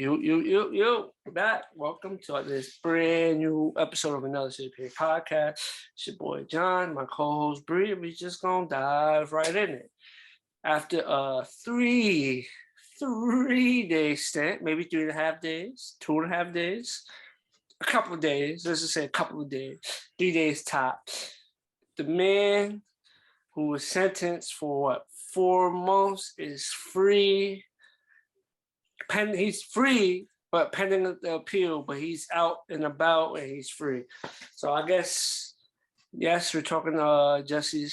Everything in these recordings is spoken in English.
We're back. Welcome to this brand new episode of another City podcast. It's your boy John, my co-host Bree. We just gonna dive right in it. After a three-day stint, maybe 3.5 days, 2.5 days, a couple of days. Let's just say a couple of days, 3 days top. The man who was sentenced for what 4 months is free. He's free, but pending the appeal, but he's out and about and he's free. So I guess yes, we're talking Jussie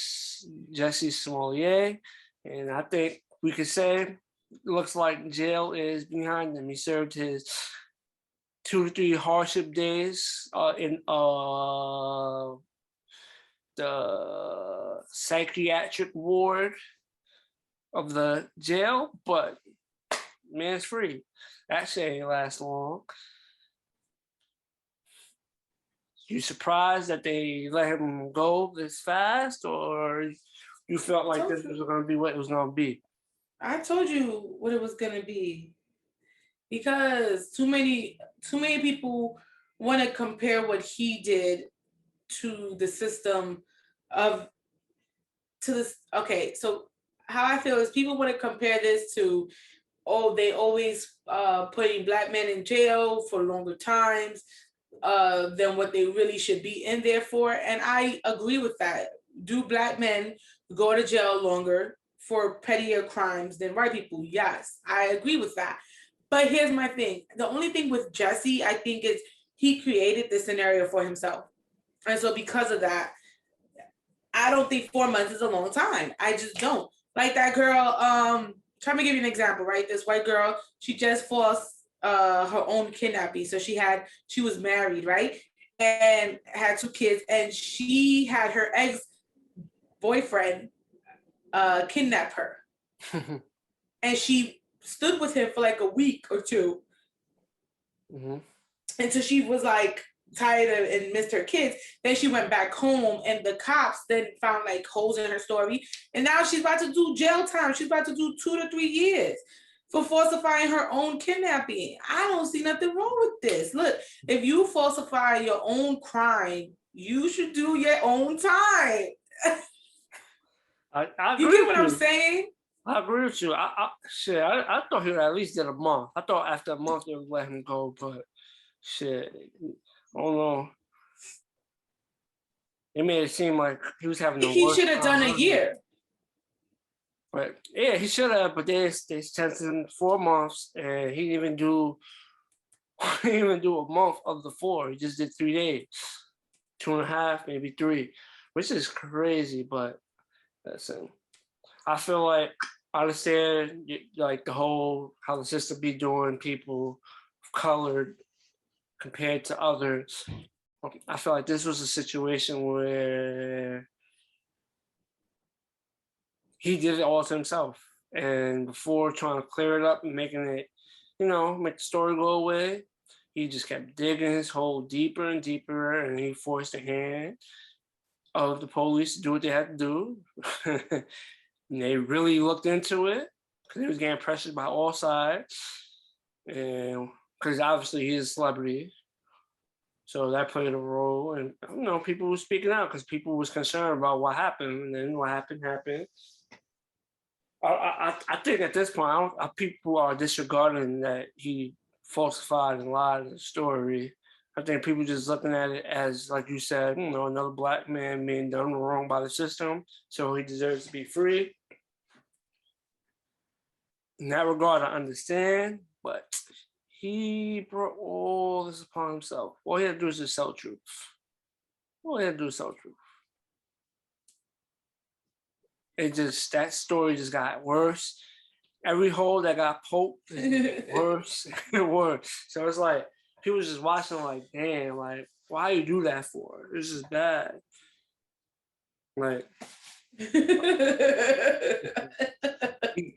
Smollett, and I think we could say it looks like jail is behind him. He served his 2 to 3 hardship days in the psychiatric ward of the jail, but man's free. That shit ain't last long. You surprised that they let him go this fast, or you felt like this was going to be what it was going to be? I told you what it was going to be, because too many people want to compare what he did to the system to this. Okay, so how I feel is people want to compare this to, they always putting black men in jail for longer times than what they really should be in there for. And I agree with that. Do black men go to jail longer for pettier crimes than white people? Yes, I agree with that. But here's my thing. The only thing with Jussie, I think, is he created this scenario for himself. And so because of that, I don't think 4 months is a long time. I just don't. Like that girl, trying to give you an example, right? This white girl, she just forced her own kidnapping. So she was married, right? And had 2 kids, and she had her ex-boyfriend kidnap her. And she stood with him for like a week or 2. Mm-hmm. Until she was like tired of and missed her kids. Then she went back home, and the cops then found like holes in her story, and now she's about to do jail time. She's about to do 2 to 3 years for falsifying her own kidnapping. I don't see nothing wrong with this. Look, if you falsify your own crime, you should do your own time. I agree. You get what I'm saying? I agree with you. I thought he would at least did a month. I thought after a month they would let him go, but shit. I don't know. It made it seem like he was having He should have done a year. But yeah, he should have. But they sentenced him 4 months, and he didn't even do a month of the 4. He just did 3 days, 2.5, maybe 3, which is crazy. But listen, I feel like I understand like the whole how the system be doing people of color compared to others. I feel like this was a situation where he did it all to himself. And before trying to clear it up and making it, make the story go away, he just kept digging his hole deeper and deeper, and he forced the hand of the police to do what they had to do. And they really looked into it because he was getting pressured by all sides. And because obviously he's a celebrity. So that played a role, and people were speaking out because people was concerned about what happened, and then what happened. I think at this point, people are disregarding that he falsified and lied in the story. I think people just looking at it as, like you said, another black man being done wrong by the system, so he deserves to be free. In that regard, I understand, but he brought all this upon himself. All he had to do is just sell truth. That story just got worse. Every hole that got poked is worse and worse. So it's like, people just watching like, damn, like, why you do that for? This is bad. Like,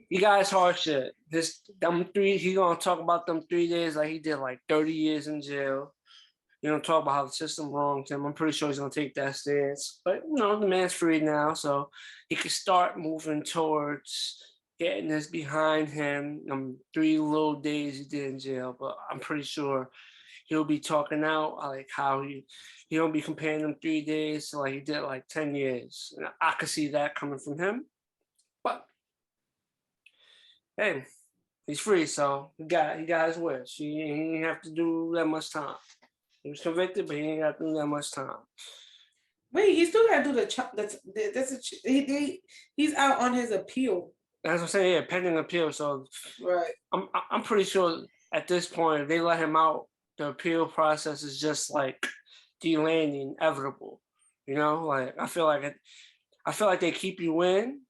he got his hard shit. He gonna talk about them 3 days like he did like 30 years in jail. Talk about how the system wronged him. I'm pretty sure he's gonna take that stance. But the man's free now, so he can start moving towards getting this behind him. 3 little days he did in jail, but I'm pretty sure he'll be talking out like how he don't be comparing them 3 days to like he did like 10 years. And I could see that coming from him. But hey, he's free, so he got his wish. He didn't have to do that much time. He was convicted, but he ain't got to do that much time. Wait, he still got to do he's out on his appeal. That's what I'm saying. Yeah, pending appeal. So right. I'm pretty sure at this point, if they let him out, the appeal process is just like delaying the inevitable. You know, like I feel like they keep you in.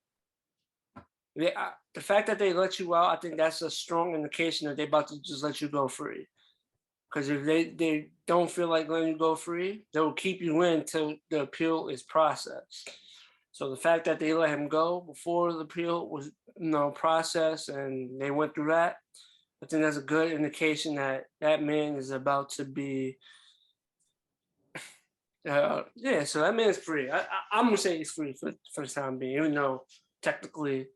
The fact that they let you out, I think that's a strong indication that they're about to just let you go free. Because if they don't feel like letting you go free, they will keep you in until the appeal is processed. So the fact that they let him go before the appeal was processed and they went through that, I think that's a good indication that that man is about to be. So that man's free. I'm gonna say he's free for the time being, even though technically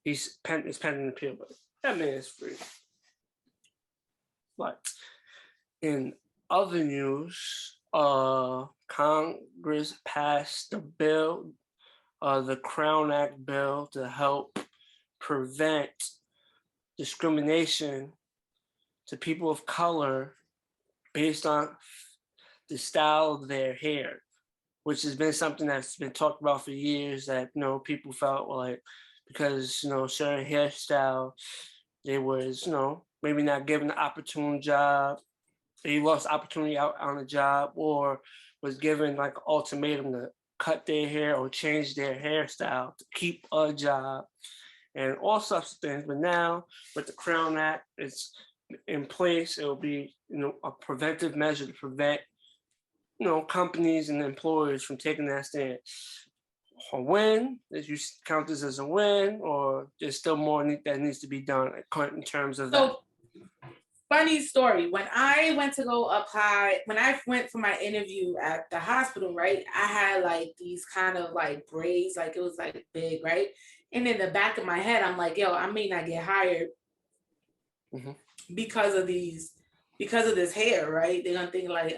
it's pending appeal, but that man is free. But in other news, Congress passed the bill, the Crown Act bill, to help prevent discrimination to people of color based on the style of their hair, which has been something that's been talked about for years. That people felt like because certain hairstyle, they was maybe not given the opportune job. They lost opportunity out on the job, or was given like an ultimatum to cut their hair or change their hairstyle to keep a job, and all sorts of things. But now with the Crown Act, it's in place. It will be a preventive measure to prevent companies and employers from taking that stand. A win? Did you count this as a win, or there's still more that needs to be done in terms of that? Funny story. When I went to go apply, when I went for my interview at the hospital, right, I had like these kind of like braids, like it was like big, right? And in the back of my head, I'm like, yo, I may not get hired because of this hair, right? They're gonna think like,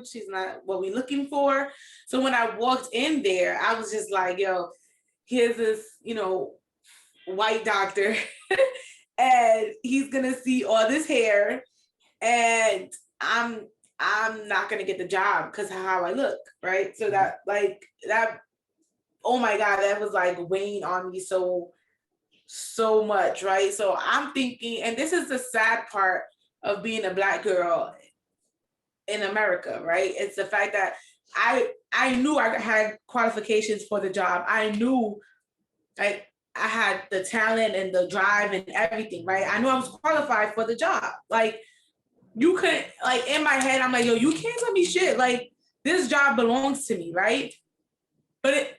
she's not what we're looking for. So when I walked in there, I was just like, yo, here's this, white doctor. And he's gonna see all this hair, and I'm not gonna get the job because of how I look, right? So that oh my God, that was like weighing on me so much, right? So I'm thinking, and this is the sad part of being a Black girl in America, right? It's the fact that I knew I had qualifications for the job. I knew I had the talent and the drive and everything, right? I knew I was qualified for the job. Like, you couldn't, like, in my head, I'm like, yo, you can't tell me shit. Like, this job belongs to me, right? But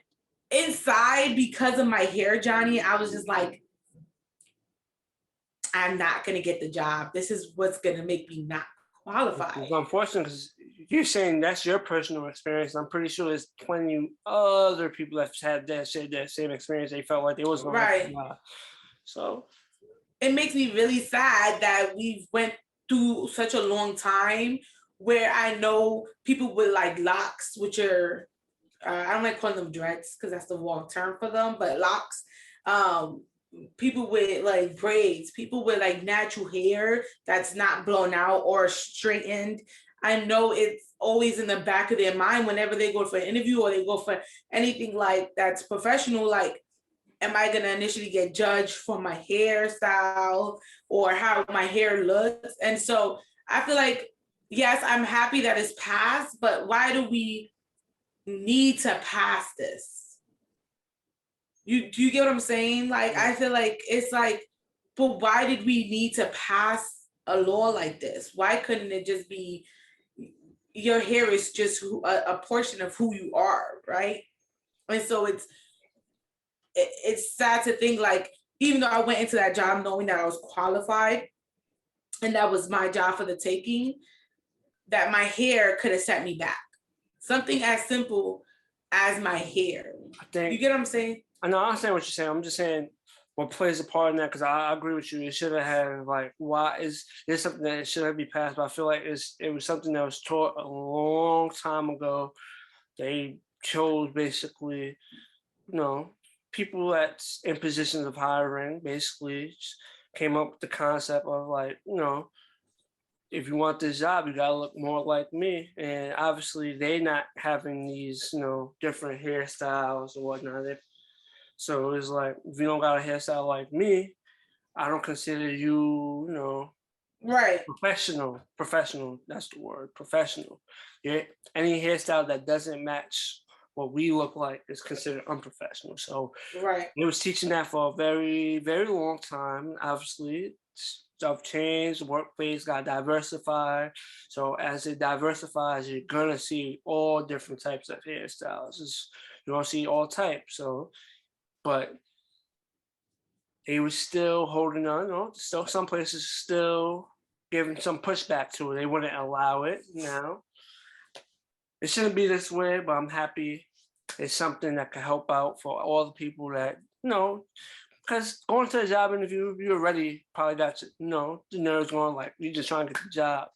inside, because of my hair, Johnny, I was just like, I'm not going to get the job. This is what's going to make me not qualified. It's unfortunate because you're saying that's your personal experience. I'm pretty sure there's plenty other people that had that same experience. They felt like they wasn't right. So it makes me really sad that we went through such a long time where I know people with like locks, which are I don't like calling them dreads because that's the wrong term for them, but locks. People with like braids, people with like natural hair that's not blown out or straightened. I know it's always in the back of their mind whenever they go for an interview or they go for anything like that's professional, like, am I going to initially get judged for my hairstyle or how my hair looks? And so I feel like, yes, I'm happy that it's passed, but why do we need to pass this? Do you get what I'm saying? Like, I feel like it's like, but why did we need to pass a law like this? Why couldn't it just be your hair is just a portion of who you are, right? And so it's sad to think, like, even though I went into that job knowing that I was qualified and that was my job for the taking, that my hair could have set me back. Something as simple as my hair. You get what I'm saying? I know, I understand what you're saying. I'm just saying what plays a part in that? Because I agree with you. It should have had like, why is there's something that should have been passed, but I feel like it was something that was taught a long time ago. They chose basically, you know, people that's in positions of hiring basically came up with the concept of like, if you want this job, you gotta look more like me. And obviously, they not having these, different hairstyles or whatnot. So it's like, if you don't got a hairstyle like me, I don't consider you, Right. professional. Professional, that's the word. Professional. Yeah. Any hairstyle that doesn't match what we look like is considered unprofessional. So Right. it was teaching that for a very, very long time. Obviously, stuff changed, the workplace got diversified. So as it diversifies, you're gonna see all different types of hairstyles. You're gonna see all types. So, but they were still holding on. Still some places still giving some pushback to it. They wouldn't allow it now. It shouldn't be this way, but I'm happy it's something that can help out for all the people that, because going to a job interview, you already probably got, the nerves going, like, you're just trying to get the job.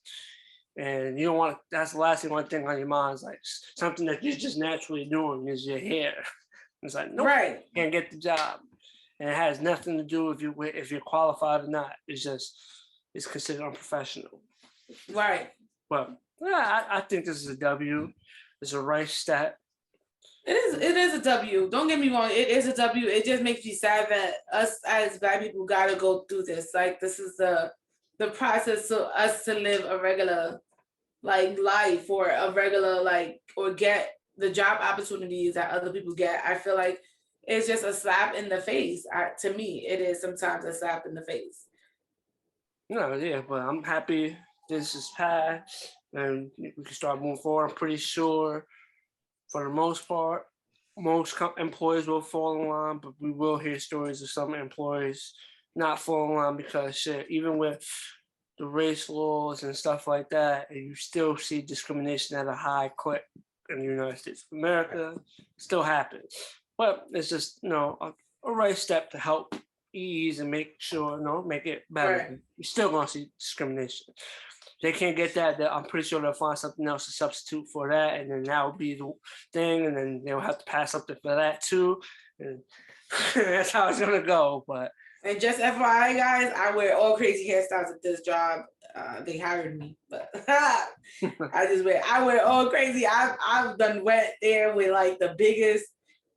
And you don't want, that's the last thing, one thing on your mind is like something that you're just naturally doing is your hair. It's like, nope, Right. can't get the job. And it has nothing to do if you're qualified or not. It's considered unprofessional. Right. But yeah, I think this is a W. It's a right step. It is a W. Don't get me wrong, it is a W. It just makes me sad that us as Black people gotta go through this. Like, this is the process for us to live a regular like life, or a regular or get the job opportunities that other people get. I feel like it's just a slap in the face. To me, it is sometimes a slap in the face. Yeah, but I'm happy this is passed and we can start moving forward. I'm pretty sure for the most part, most employees will fall in line, but we will hear stories of some employees not falling in line because shit, even with the race laws and stuff like that, and you still see discrimination at a high clip in the United States of America. It still happens. But it's just, a right step to help ease and make sure, make it better. Right. You're still gonna see discrimination. They can't get that, I'm pretty sure they'll find something else to substitute for that, and then that will be the thing, and then they'll have to pass something for that too. And that's how it's gonna go. But And just FYI, guys, I wear all crazy hairstyles at this job. They hired me, but I wear all crazy. I've done wet there with like the biggest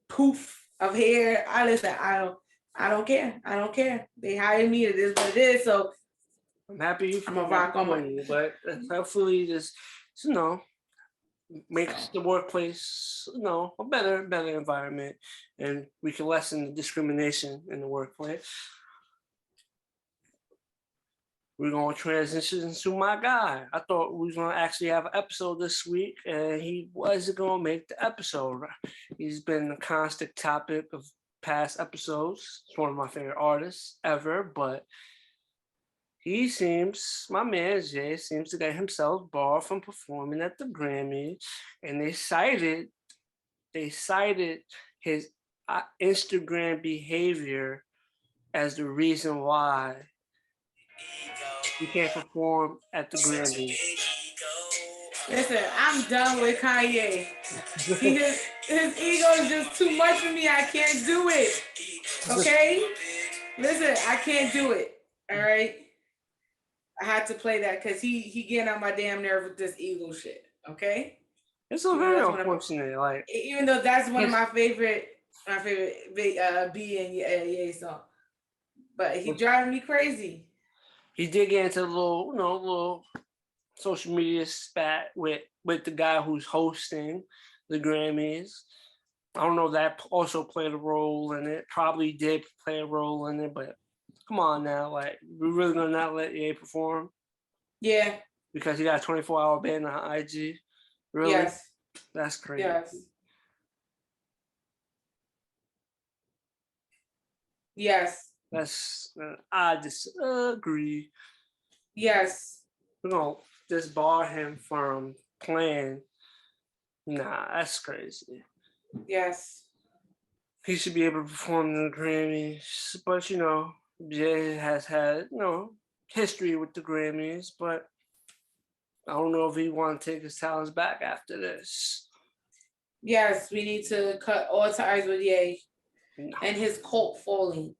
poof of hair. I don't care. I don't care. They hired me. It is what it is. So I'm happy I'm gonna rock on you, but hopefully this, makes the workplace, a better environment, and we can lessen the discrimination in the workplace. We're gonna transition to my guy. I thought we was gonna actually have an episode this week, and he wasn't gonna make the episode. He's been a constant topic of past episodes. He's one of my favorite artists ever, but my man Jay seems to get himself barred from performing at the Grammys, and they cited his Instagram behavior as the reason why he can't perform at the Grammys. Listen, I'm done with Kanye. His ego is just too much for me. I can't do it. Okay? Listen, I can't do it. All right? I had to play that because he getting on my damn nerve with this ego shit. Okay? It's so very unfortunate. Like, even though that's one of my favorite B and Ye song, but he driving me crazy. He did get into a little social media spat with the guy who's hosting the Grammys. I don't know if that also played a role in it. Probably did play a role in it, but come on now, like, we're really gonna not let Ye perform? Yeah. Because he got a 24-hour ban on IG. Really? Yes. That's crazy. Yes. Yes. I disagree. Yes. We're gonna just bar him from playing. Nah, that's crazy. Yes. he should be able to perform in the Grammys. But you know, Jay has had history with the Grammys, but I don't know if he want to take his talents back after this. Yes, we need to cut all ties with Ye No. and his cult following.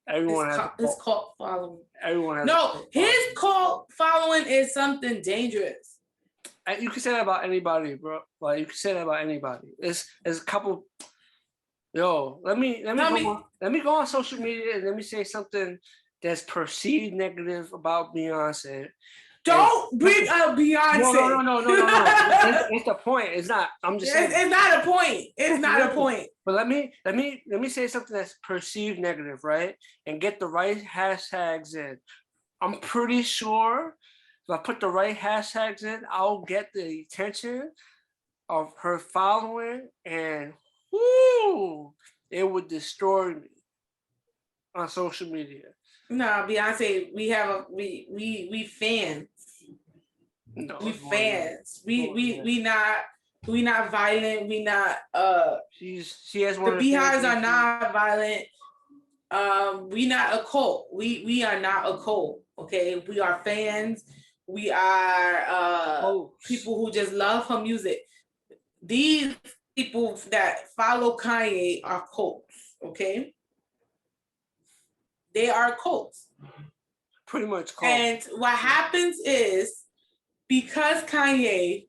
Everyone has his cult following. Everyone has no, his cult following is something dangerous. You can say that about anybody, bro. Like you can say that about anybody. It's a couple. Yo, let me go on social media and let me say something that's perceived negative about Beyonce. Don't bring up Beyonce. No. It's the point. It's not. I'm just saying. It's not a point. It's not a point. But let me say something that's perceived negative, right? And get the right hashtags in. I'm pretty sure if I put the right hashtags in, I'll get the attention of her following, and whoo, it would destroy me on social media. Nah, Beyonce, we fans. No, we fans. We not violent. We not she has one. The Beehives are not violent. We not a cult. We are not a cult. Okay, we are fans. We are people who just love her music. These people that follow Kanye are cults. Okay. They are cults. Pretty much cults. And what happens is, because Kanye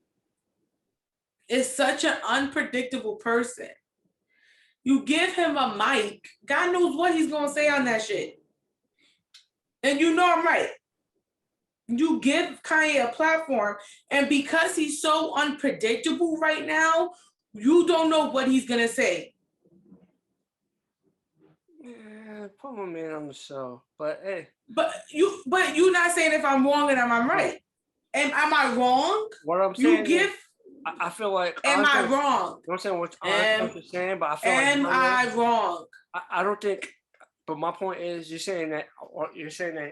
is such an unpredictable person, you give him a mic, God knows what he's going to say on that shit. And you know I'm right. You give Kanye a platform, and because he's so unpredictable right now, you don't know what he's going to say. Put my man on the show, but hey. But you not saying if I'm wrong and I'm right. Am I wrong? What I'm saying, you give. I feel like. Am I wrong? I'm saying what you're saying, but I feel like. Am I wrong? I don't think. But my point is, you're saying that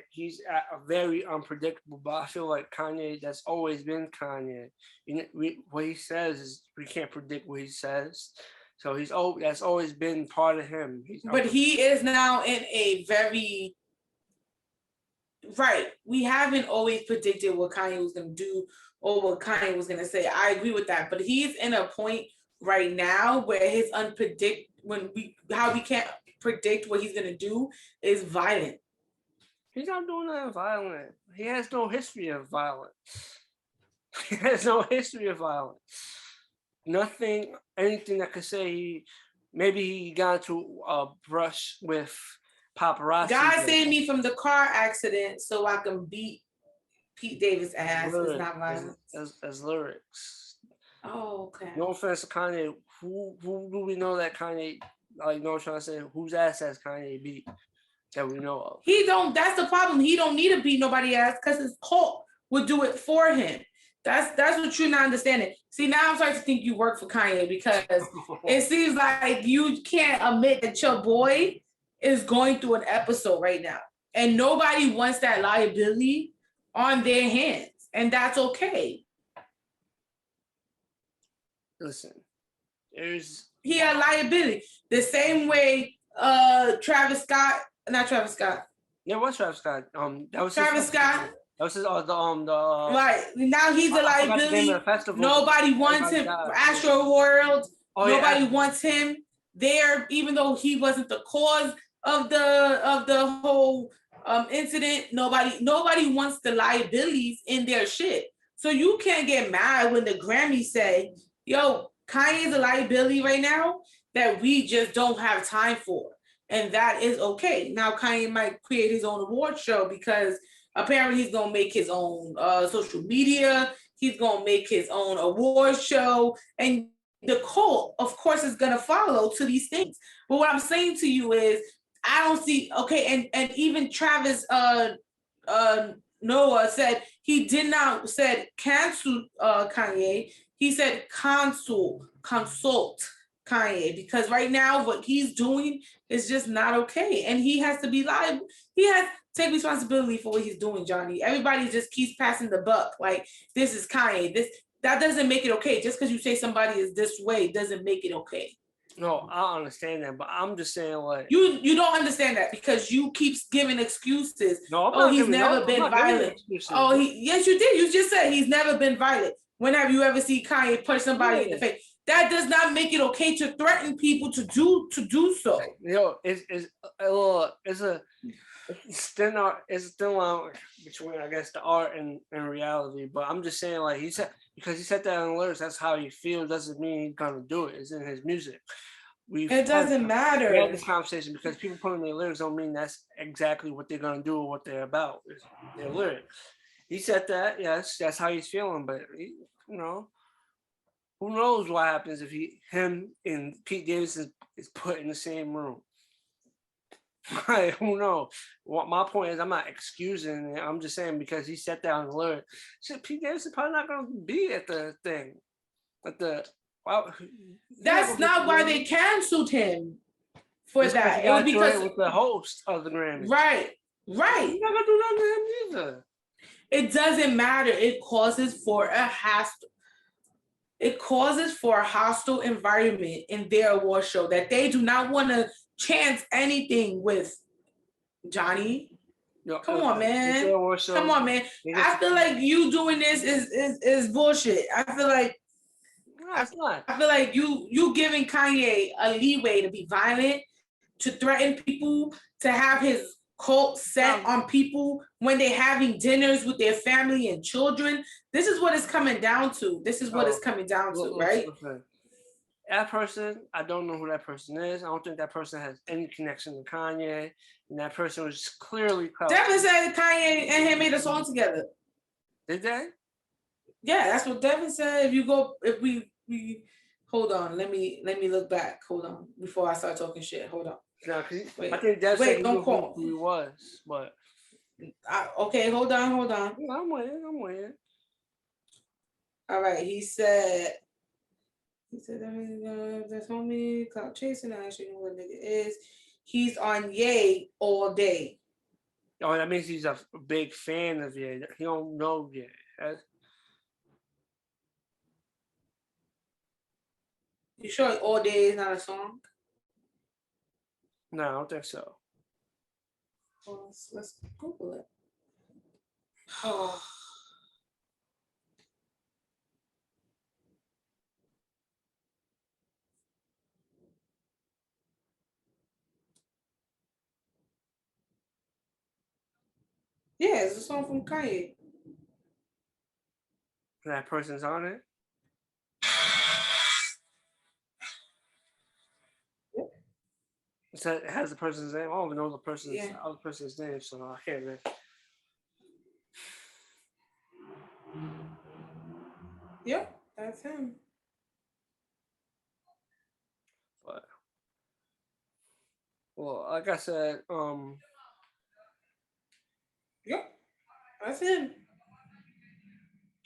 he's very unpredictable. But I feel like Kanye, that's always been Kanye. What he says is we can't predict what he says. So that's always been part of him. But he is now in a very right. We haven't always predicted what Kanye was going to do or what Kanye was going to say. I agree with that. But he's in a point right now where his how we can't predict what he's going to do is violent. He's not doing nothing violent. He has no history of violence. He has no history of violence. Nothing, anything that could say maybe he got into a brush with paparazzi. God saved me from the car accident so I can beat Pete Davis' ass. It's not violence. As lyrics. Oh, okay. No offense to Kanye. Who do we know that Kanye, like, you know what I'm trying to say? Whose ass has Kanye beat that we know of? He don't, that's the problem. He don't need to beat nobody's ass because his cult would do it for him. That's what you're not understanding. See, now I'm starting to think you work for Kanye because it seems like you can't admit that your boy is going through an episode right now. And nobody wants that liability on their hands. And that's okay. Listen, he had liability. The same way Travis Scott. Yeah, it was Travis Scott. That was Travis Scott. That was his, right. Now he's a liability. Nobody wants him. Astro World. Nobody wants him there, even though he wasn't the cause of the whole incident. Nobody wants the liabilities in their shit. So you can't get mad when the Grammys say, yo, Kanye's a liability right now that we just don't have time for. And that is okay. Now Kanye might create his own award show because apparently he's gonna make his own social media. He's gonna make his own award show, and the cult, of course, is gonna follow to these things. But what I'm saying to you is, I don't see. Okay, and even Travis Noah said he did not said cancel Kanye. He said consult Kanye, because right now what he's doing is just not okay, and he has to be liable. He has to take responsibility for what he's doing, Johnny. Everybody just keeps passing the buck. Like, this is Kanye. That doesn't make it okay. Just because you say somebody is this way doesn't make it okay. No, I understand that, but I'm just saying like You don't understand that because you keep giving excuses. no, I'm Oh, not he's giving never no, I'm been not giving violent. excuses. Oh, yes, you did. You just said he's never been violent. When have you ever seen Kanye punch somebody in the face? That does not make it okay to threaten people to do so. It's thin line between I guess the art and reality. But I'm just saying like he said because he said that in the lyrics, that's how he feels. Doesn't mean he's gonna do it. It's in his music. It doesn't matter. We had this conversation because people putting their lyrics don't mean that's exactly what they're gonna do or what they're about. It's their lyrics. He said that, yes, that's how he's feeling, but who knows what happens if him and Pete Davidson is put in the same room. Right, who knows? What my point is, I'm not excusing it. I'm just saying because he sat down and learned. Shit, Pete Davidson probably not gonna be at the thing, at the. Well, that's not why they canceled him for that. It was because with the host of the Grammys. Right. He's not gonna do nothing to him either. It doesn't matter. It causes for a hostile environment in their award show that they do not want to chance anything with. Johnny, come on, man. Come on, man. I feel like you doing this is bullshit. I feel like no, it's not. I feel like you giving Kanye a leeway to be violent, to threaten people, to have his cult set on people when they're having dinners with their family and children. This is what it's coming down to. Right? That person, I don't know who that person is. I don't think that person has any connection to Kanye. And that person was clearly Devin said Kanye and him made a song together. Did they? Yeah, that's what Devin said. If we hold on, let me look back. Hold on, before I start talking shit. Hold on. No, I think Devin said don't call who he was, but okay, hold on. Yeah, I'm waiting. All right, he said that's homie cloud chasing. I actually know what nigga is. He's on Ye all day. Oh, that means he's a big fan of Ye. He don't know Ye. You sure all day is not a song? No, I don't think so. Well, let's Google it. Oh. Yeah, it's a song from Kanye. That person's on it? Yep. So it has the person's name. I don't even know the other person's name, so I can't remember. Yep, that's him. But well, like I said, Yep, that's him.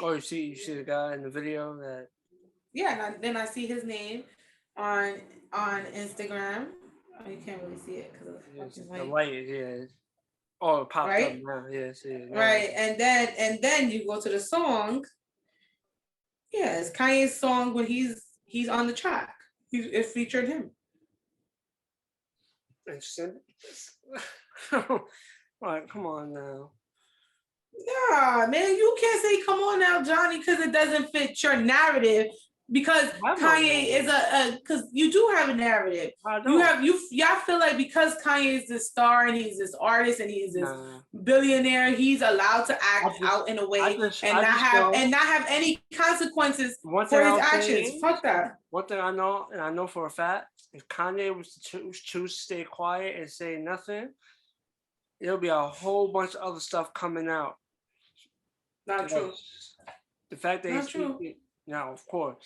Oh, you see the guy in the video that. Yeah, and then I see his name on Instagram. Oh, you can't really see it because of the light. Yeah. Oh, it popped up now. Yeah, see it. Right, and then you go to the song. Yeah, it's Kanye's song when he's on the track. It featured him. Interesting. Right, come on now. Nah, man, you can't say come on now, Johnny, because it doesn't fit your narrative. Because Kanye is because you do have a narrative. Y'all feel like because Kanye is this star and he's this artist and he's this billionaire, he's allowed to act out in a way and not have any consequences for his actions. Fuck that. One thing I know, and I know for a fact, if Kanye was to choose to stay quiet and say nothing, there'll be a whole bunch of other stuff coming out. Not true. The fact that he's speaking now, of course.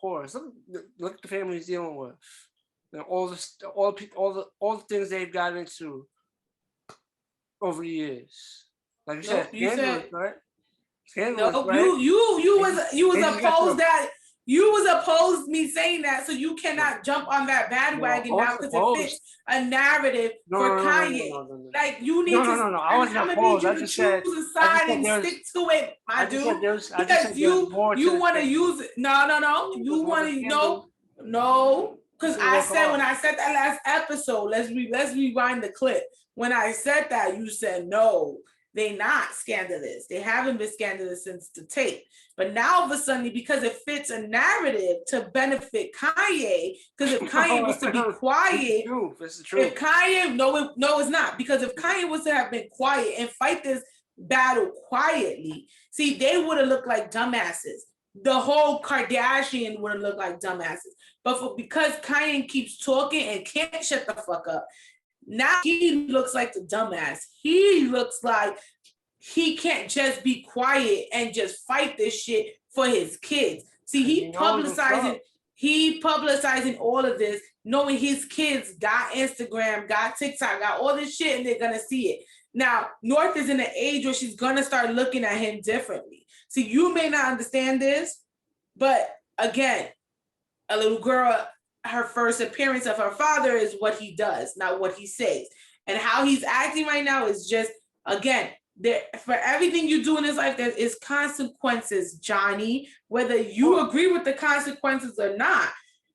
Look at the family he's dealing with, and all the things they've got into over the years. Like you said, scandalous, right? No, right? You was opposed that. You was opposed me saying that, so you cannot jump on that bandwagon now because it fits a narrative for Kanye. No. Like you need to. No. I wasn't opposed. I just said choose a side and stick to it, my dude. Because you want to use it. No. You want to know. No, because People I work said when hard. I said that last episode, let's rewind the clip. When I said that, you said no, they not scandalous. They haven't been scandalous since the tape. But now all of a sudden, because it fits a narrative to benefit Kanye, because if Kanye was to be It's the quiet, truth. It's the if truth. Kanye, no, it's not. Because if Kanye was to have been quiet and fight this battle quietly, see, they would have looked like dumbasses. The whole Kardashian would have looked like dumbasses. But because Kanye keeps talking and can't shut the fuck up, now he looks like the dumbass. He looks like he can't just be quiet and just fight this shit for his kids. See, he publicizing all of this, knowing his kids got Instagram, got TikTok, got all this shit, and they're gonna see it. Now, North is in an age where she's gonna start looking at him differently. See, you may not understand this, but again, a little girl, her first appearance of her father is what he does, not what he says. And how he's acting right now is just, again, there, for everything you do in his life, there is consequences, Johnny, whether you agree with the consequences or not.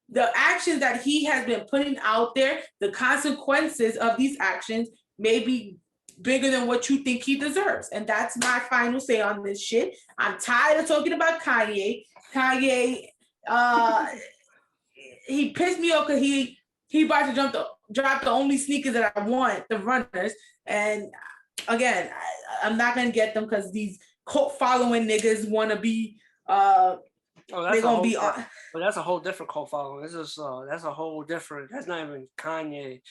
The actions that he has been putting out there, the consequences of these actions may be bigger than what you think he deserves. And that's my final say on this shit. I'm tired of talking about Kanye. Kanye, uh, he pissed me off because he about to drop the only sneakers that I want, the runners. And again, I'm not gonna get them because these cult following niggas want to be They're gonna be on. But that's a whole different cult following. This is that's a whole different. That's not even Kanye.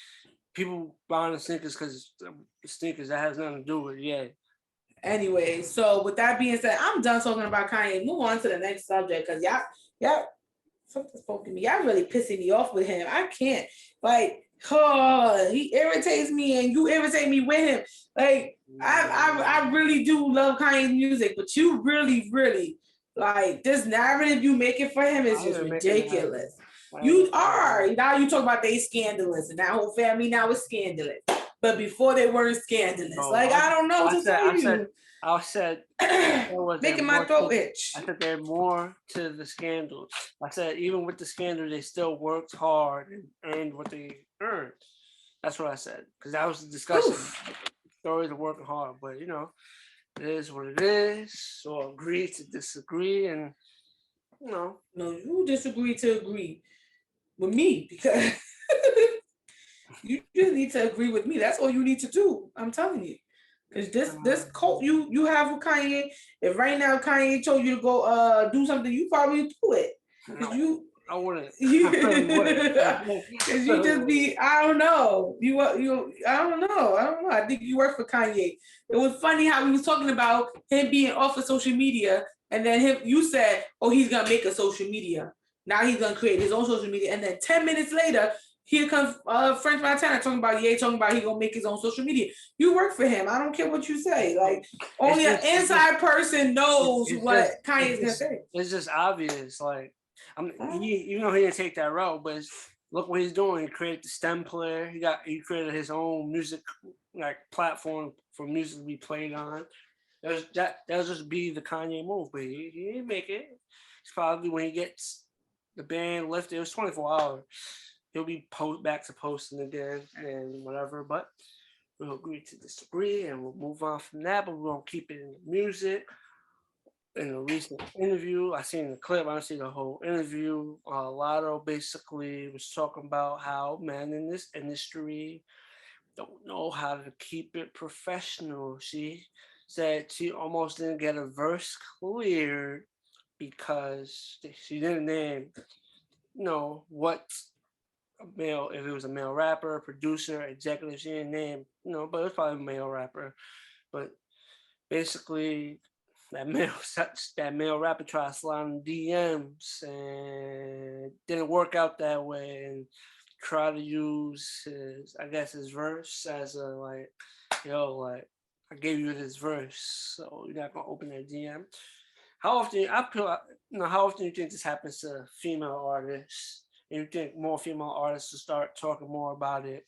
People buying the sneakers because sneakers, that has nothing to do with it. Yeah. Anyway, so with that being said, I'm done talking about Kanye. Move on to the next subject because y'all something spoke to me. Y'all really pissing me off with him. I can't. Like, oh, he irritates me and you irritate me with him. Like, I really do love Kanye's music, but you really, really, like, this narrative you making for him is just ridiculous. You are. Now you talk about they scandalous and that whole family now is scandalous. But before they weren't scandalous. Like, I don't know what to tell you. I said making my throat itch. I said they're more to the scandals. I said even with the scandal, they still worked hard and earned what they earned. That's what I said because that was the discussion. Stories of working hard, but you know, it is what it is. So agree to disagree, and you know. No, you disagree to agree with me because you just need to agree with me. That's all you need to do. I'm telling you. Because this cult you have with Kanye, if right now Kanye told you to go do something, you probably do it. Because I wouldn't. Because you just be, I don't know. I don't know. I think you work for Kanye. It was funny how he was talking about him being off of social media, and then you said, oh, he's gonna make a social media. Now he's gonna create his own social media, and then 10 minutes later, here comes French Montana talking about he gonna make his own social media. You work for him. I don't care what you say. Like only an inside person knows what Kanye's gonna say. It's just obvious. Like even though he didn't take that route, but look what he's doing. He created the STEM player. He created his own music like platform for music to be played on. That'll just be the Kanye move, but he didn't make it. It's probably when he gets the ban lifted. It was 24 hours. He'll be back to posting again and whatever, but we'll agree to disagree and we'll move on from that, but we're going to keep it in the music. In a recent interview, I seen the clip, I didn't see the whole interview. Latto basically was talking about how men in this industry don't know how to keep it professional. She said she almost didn't get a verse cleared because she didn't name, what male, if it was a male rapper, producer, executive, she didn't name, but it was probably a male rapper. But basically, that male rapper tried to slide in DMs and didn't work out that way, and try to use his verse as a like, I gave you this verse, so you're not gonna open that DM. How often how often do you think this happens to female artists? And you think more female artists will start talking more about it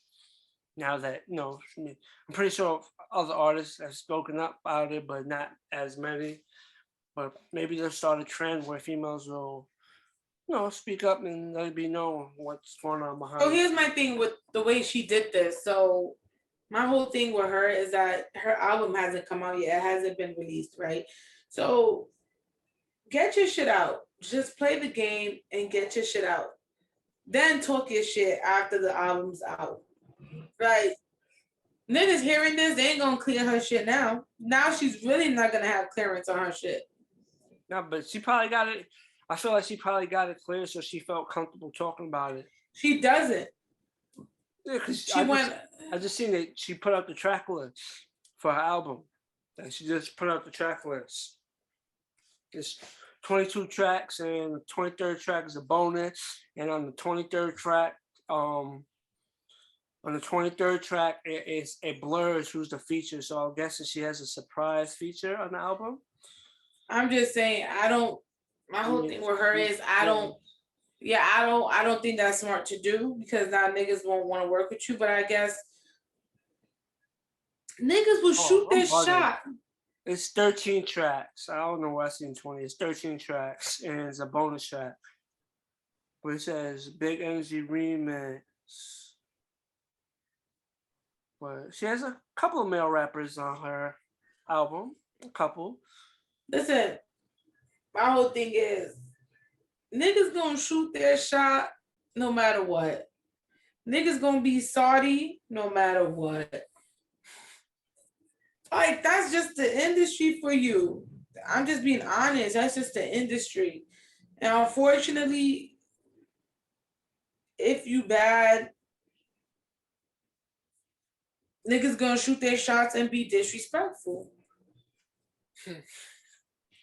now that, I'm pretty sure other artists have spoken up about it, but not as many. But maybe they'll start a trend where females will, speak up and let it be known what's going on behind. So here's my thing with the way she did this. So my whole thing with her is that her album hasn't come out yet. It hasn't been released, right? So get your shit out. Just play the game and get your shit out. Then talk your shit after the album's out. Right? Niggas hearing this, they ain't gonna clear her shit now. Now she's really not gonna have clearance on her shit. No, but she probably got it. I feel like she probably got it clear, so she felt comfortable talking about it. She doesn't. Yeah, because I just seen that she put up the track list for her album. And she just put up the track list. It's 22 tracks, and the 23rd track is a bonus. And on the 23rd track, it blurs who's the feature. So I'm guessing she has a surprise feature on the album. I'm just saying, my whole thing with her is I don't think that's smart to do, because now niggas won't want to work with you. But I guess niggas will shoot their shot. It's 13 tracks. I don't know why I seen 20. It's 13 tracks, and it's a bonus track. But it says Big Energy Remix. But she has a couple of male rappers on her album. A couple. Listen, my whole thing is niggas gonna shoot their shot no matter what. Niggas gonna be salty no matter what. Like, that's just the industry for you. I'm just being honest. That's just the industry. And unfortunately, if you bad, niggas gonna shoot their shots and be disrespectful.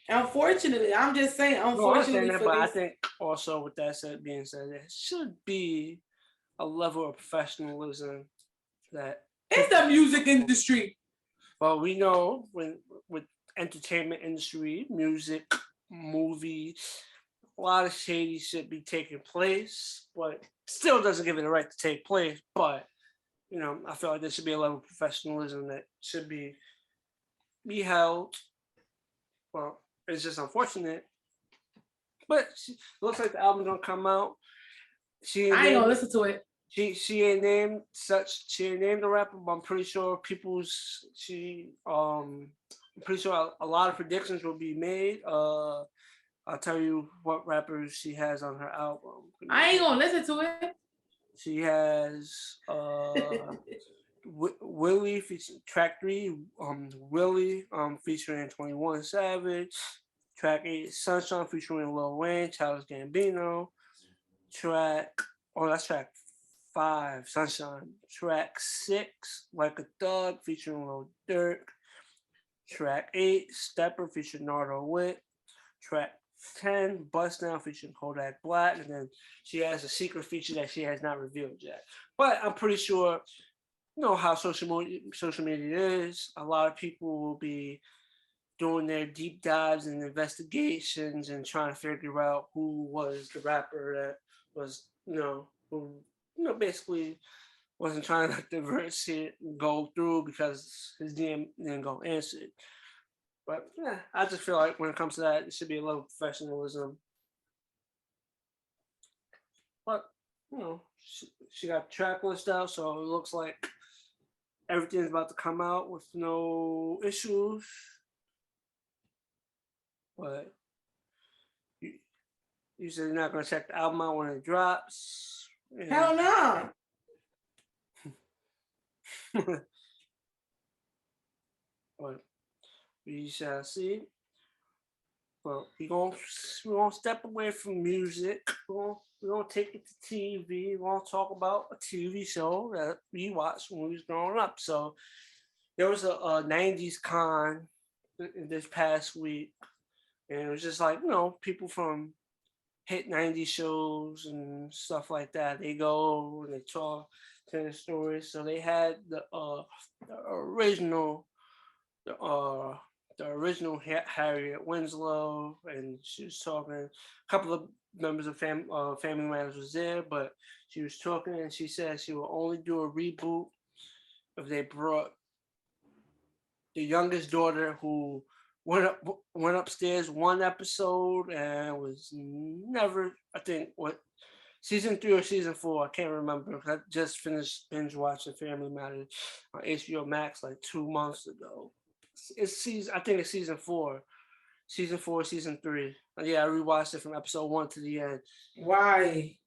Unfortunately, I'm just saying, unfortunately. No, but I think also with that being said, there should be a level of professionalism that it's the music industry. Well, we know with entertainment industry, music, movies, a lot of shady shit be taking place, but still doesn't give it a right to take place. But I feel like there should be a level of professionalism that should be held. Well, it's just unfortunate, but it looks like the album's gonna come out. I ain't gonna listen to it. She ain't named the rapper, but I'm pretty sure I'm pretty sure a lot of predictions will be made. I'll tell you what rappers she has on her album. I ain't gonna listen to it. She has Willie featuring track 3, Willie featuring 21 Savage, track 8 Sunshine featuring Lil Wayne, Childish Gambino, that's track 5 Sunshine, track 6 Like a Thug featuring Lil Durk, track 8 Stepper featuring Nardo Wick, track 10 Bust Down featuring Kodak Black, and then she has a secret feature that she has not revealed yet. But I'm pretty sure, how social media is. A lot of people will be doing their deep dives and investigations and trying to figure out who was the rapper that was, who basically wasn't trying to let the verse go through because his DM didn't go answered. But yeah, I just feel like when it comes to that, it should be a level of professionalism. But she got the track list out, so it looks like everything's about to come out with no issues. But you said you're not gonna check the album out when it drops. Hell no. But we shall see. Well, we're gonna step away from music. We're gonna take it to TV. We're gonna talk about a TV show that we watched when we was growing up. So there was a 90s con this past week, and it was just like, people from hit 90s shows and stuff like that. They go and they talk to the stories. So they had the original Harriet Winslow, and she was talking. A couple of members of family members was there, but she was talking, and she said she will only do a reboot if they brought the youngest daughter, who went upstairs one episode and was never. I think what season 3 or season 4. I can't remember. I just finished binge watching Family Matters on HBO Max like 2 months ago. It's season. I think it's season 4. Season 4, season 3. Yeah, I rewatched it from episode 1 to the end. Why?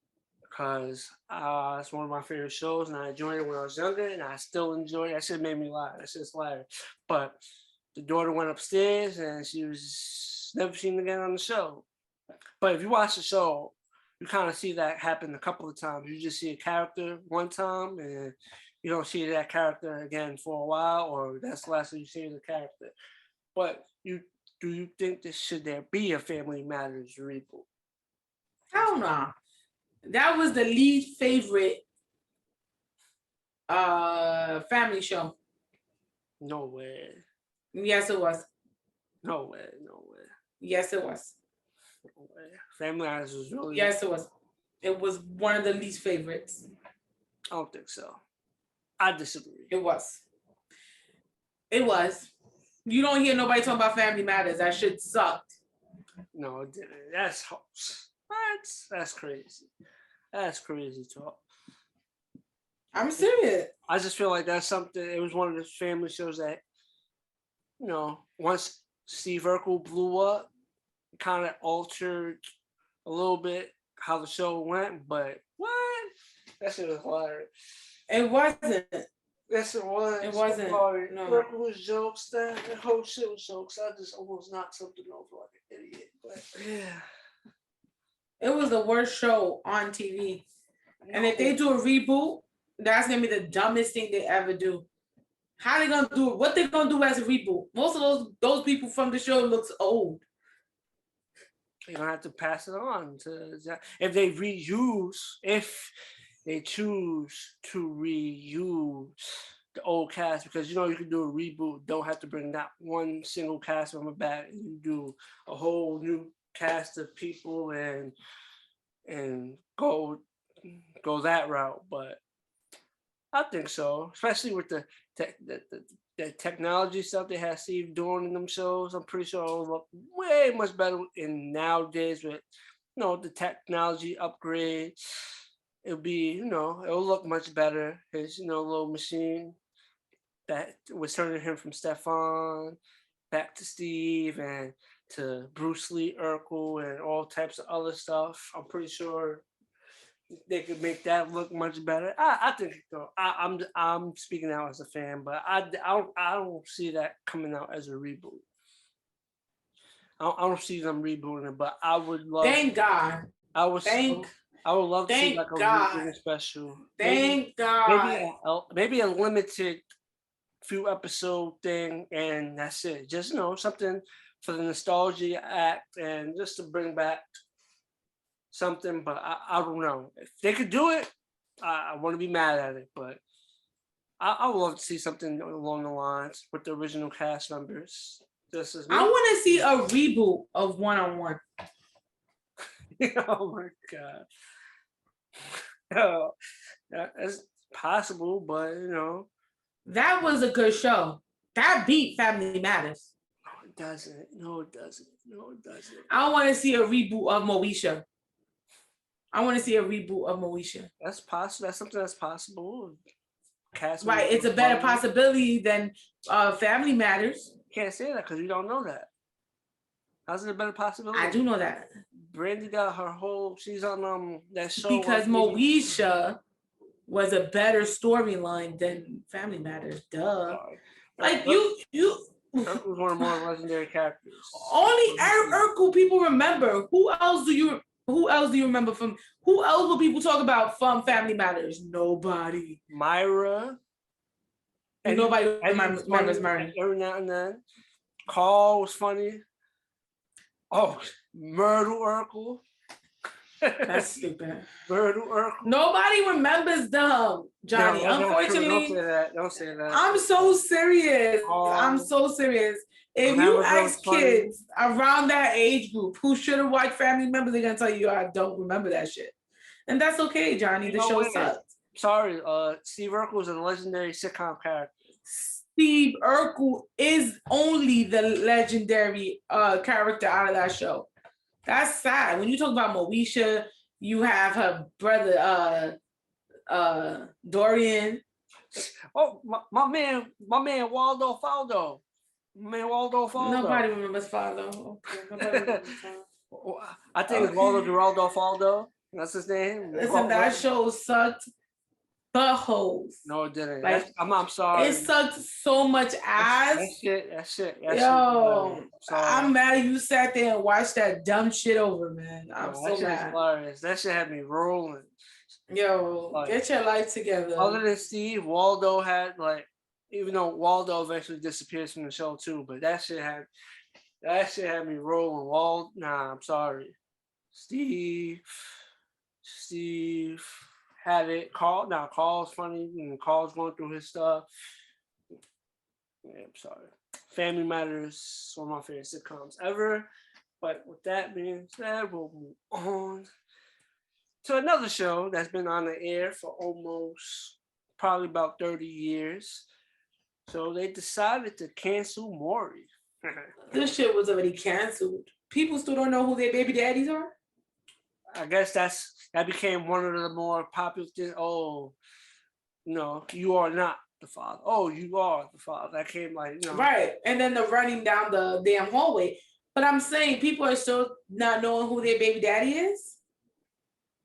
Because it's one of my favorite shows, and I enjoyed it when I was younger, and I still enjoy it. That shit made me laugh. That shit's hilarious. But the daughter went upstairs, and she was never seen again on the show. But if you watch the show, you kind of see that happen a couple of times. You just see a character one time, and you don't see that character again for a while, or that's the last time you see the character. But do you think this should there be a Family Matters reboot? Hell no. That was the least favorite family show. No way. Yes, it was. No way. No way. Yes, it was. No way. Family Matters was really. Yes, it was. It was one of the least favorites. I don't think so. I disagree. It was. It was. You don't hear nobody talking about Family Matters. That shit sucked. No, it didn't. That's crazy. That's crazy talk. I'm serious. I just feel like that's something. It was one of the family shows that, once Steve Urkel blew up, kind of altered a little bit how the show went. But what? That shit was hilarious. It wasn't. Yes, it was. It wasn't. No. Urkel was jokes. That whole shit was jokes. I just almost knocked something over like an idiot. But yeah. It was the worst show on TV. And if they do a reboot, that's gonna be the dumbest thing they ever do. How they gonna do it? What they gonna do as a reboot? Most of those people from the show looks old. You're gonna have to pass it on to if they choose to reuse the old cast, because you can do a reboot. Don't have to bring that one single cast member back. You do a whole new cast of people and go that route. But I think so, especially with the technology stuff they have Steve doing in them shows. I'm pretty sure it'll look way much better in nowadays with the technology upgrade. It'll be it'll look much better. His little machine that was turning him from Stefan back to Steve and to Bruce Lee, Urkel, and all types of other stuff. I'm pretty sure they could make that look much better. I think so. I'm speaking out as a fan, but I don't see that coming out as a reboot. I don't see them rebooting it, but I would love. Thank God. I would love to see like a reboot special. Thank God. Maybe a limited few episode thing, and that's it. Just something for the nostalgia act, and just to bring back something. But I don't know if they could do it. I want to be mad at it, but I would love to see something along the lines with the original cast members. Just as I want to see a reboot of One-on-One. Oh my God. Oh, that's possible, but that was a good show. That beat Family Matters. No, it doesn't. No, it doesn't. No, it doesn't. I want to see a reboot of Moesha. I want to see a reboot of Moesha. That's possible. That's something that's possible. Right, it's a better possibility than Family Matters. Can't say that because you don't know that. How's it a better possibility? I do know that. Brandy got her whole. She's on that show. Because Moesha was a better storyline than Family Matters. Duh. Like you. Urkel was one of the more legendary characters. Only Urkel people remember. Who else do you remember from? Who else will people talk about from Family Matters? Nobody. Myra. And nobody remembers Maury. Every now and then. Carl was funny. Oh, Myrtle Urkel. That's stupid. Myrtle Urkel. Nobody remembers them, Johnny. No, unfortunately, don't say that. I'm so serious. I'm so serious. If you ask kids around that age group who should have watched Family Members, they're gonna tell you, I don't remember that shit. And that's okay, Johnny. The show sucks. Sorry, Steve Urkel was a legendary sitcom character. Steve Urkel is only the legendary character out of that show. That's sad. When you talk about Moesha, you have her brother Dorian. Oh, my man Waldo Faldo. Man, Waldo Faldo. Nobody remembers Faldo. Okay, nobody remembers Faldo. I think it's Waldo Geraldo Faldo. That's his name. Listen, that show sucked the hose. No, it didn't. Like, I'm sorry. It sucked so much ass. That shit. Yo, I'm mad you sat there and watched that dumb shit over, man. I'm so mad. Hilarious. That shit had me rolling. Yo, like, get your life together. Other than Steve, Waldo had like, even though Waldo eventually disappears from the show too, but that shit had me rolling. I'm sorry. Steve had it. Carl's funny, and Carl's going through his stuff. Yeah, I'm sorry. Family Matters, one of my favorite sitcoms ever. But with that being said, we'll move on to another show that's been on the air for probably about 30 years. So they decided to cancel Maury. This shit was already canceled. People still don't know who their baby daddies are. I guess that became one of the more popular things. Oh, no, you are not the father. Oh, you are the father. That came like, Right. And then the running down the damn hallway. But I'm saying people are still not knowing who their baby daddy is.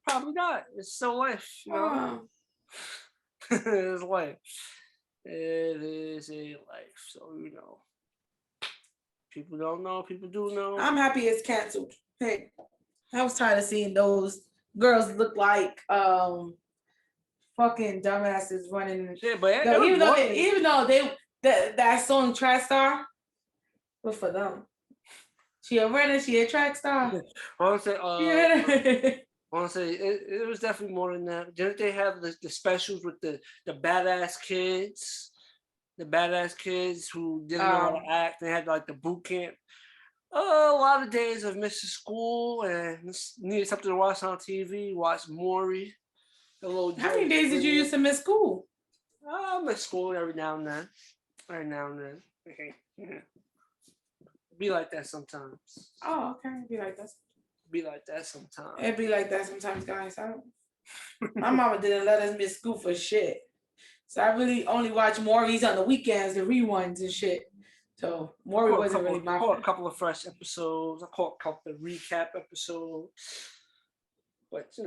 Probably not. It's still life, It's life. It is a life. So, people don't know. People do know. I'm happy it's canceled. Hey, I was tired of seeing those girls look like fucking dumbasses running. Yeah, but even though that song Track Star was for them. She a runner, she a track star. I want to say it was definitely more than that. Didn't they have the specials with the badass kids? The badass kids who didn't know how to act. They had like the boot camp. A lot of days of missing school and needed something to watch on TV. Watch Maury. How many days did you used to miss school? I miss school every now and then. Okay. Yeah. Be like that sometimes. Oh, okay. Be like that. Be like that sometimes. It be like that sometimes, guys. My mama didn't let us miss school for shit. So I really only watch Maury's on the weekends, the reruns and shit. So Maury wasn't really my. I caught a couple of fresh episodes. I caught a couple of recap episodes. But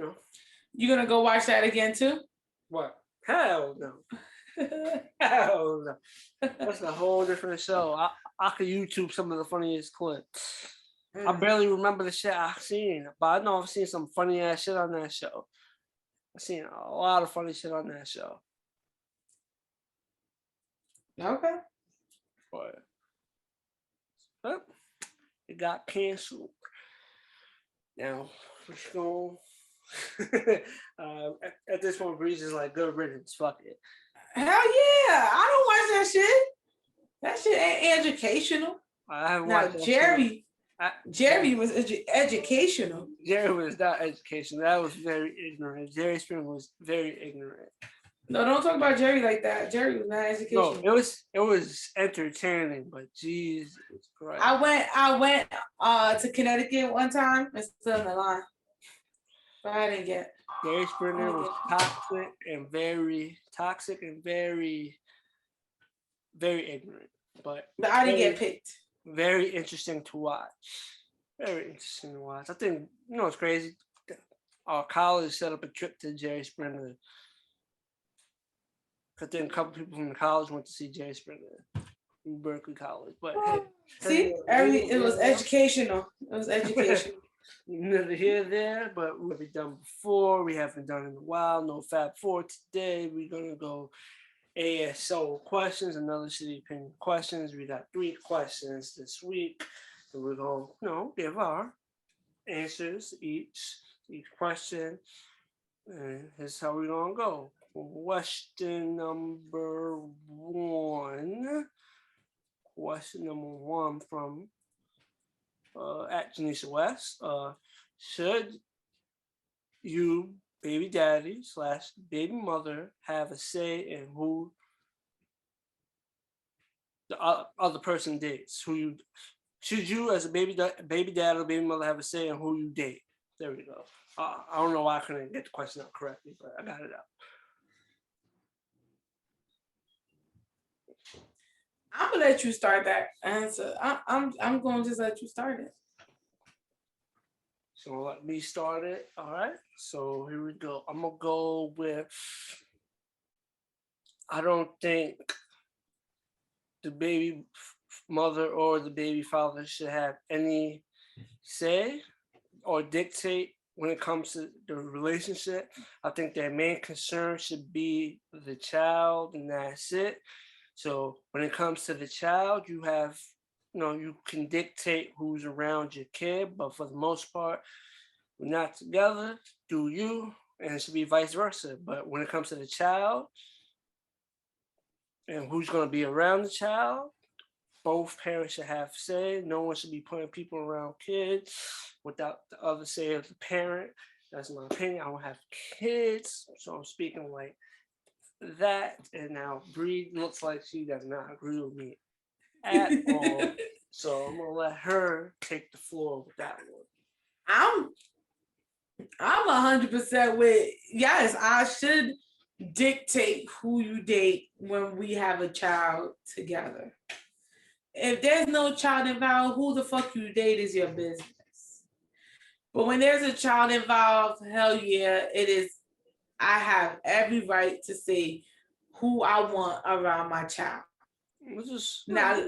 You gonna go watch that again too? What? Hell no. Hell no. That's a whole different show. I could YouTube some of the funniest clips. I barely remember the shit I've seen, but I know I've seen some funny ass shit on that show. I've seen a lot of funny shit on that show. Okay. But it got canceled. Now, we're going at this point, Breeze is like, good riddance, fuck it. Hell yeah. I don't watch that shit. That shit ain't educational. I haven't watched that Jerry. shit. Jerry was educational. Jerry was not educational. That was very ignorant. Jerry Springer was very ignorant. No, don't talk about Jerry like that. Jerry was not educational. No, it was entertaining, but Jesus Christ. I went to Connecticut one time and stood in the line. But I didn't get. Jerry Springer was toxic and very very ignorant. But I didn't get picked. Very interesting to watch. Very interesting to watch. I think it's crazy. Our college set up a trip to Jerry Springer. I think a couple people from the college went to see Jerry Springer from Berkeley College. But see, it was educational. It was educational. Neither here nor there, but we've done before. We haven't done in a while. No Fab Four today. We're gonna go ASO questions, another city opinion questions. We got 3 questions this week, so we're gonna give our answers each question, and here's how we're gonna go. Question number 1. Question number 1 from at Janisha West. Should you, baby daddy / baby mother, have a say in who the other person dates. Who you should you as a baby dad or baby mother have a say in who you date? There we go. I don't know why I couldn't get the question out correctly, but I got it out. I'm gonna let you start that answer. I'm going to just let you start it. So let me start it. All right. So here we go. I'm gonna go with. I don't think the baby mother or the baby father should have any say or dictate when it comes to the relationship. I think their main concern should be the child, and that's it. So when it comes to the child, you have, you can dictate who's around your kid, but for the most part, we're not together. Do you? And it should be vice versa. But when it comes to the child and who's going to be around the child, both parents should have say. No one should be putting people around kids without the other say of the parent. That's my opinion. I don't have kids, so I'm speaking like that. And now Bree looks like she does not agree with me at all. So I'm gonna let her take the floor with that one. I'm 100% with yes. I should dictate who you date when we have a child together. If there's no child involved, who the fuck you date is your business. But when there's a child involved, hell yeah, it is. I have every right to say who I want around my child. Now,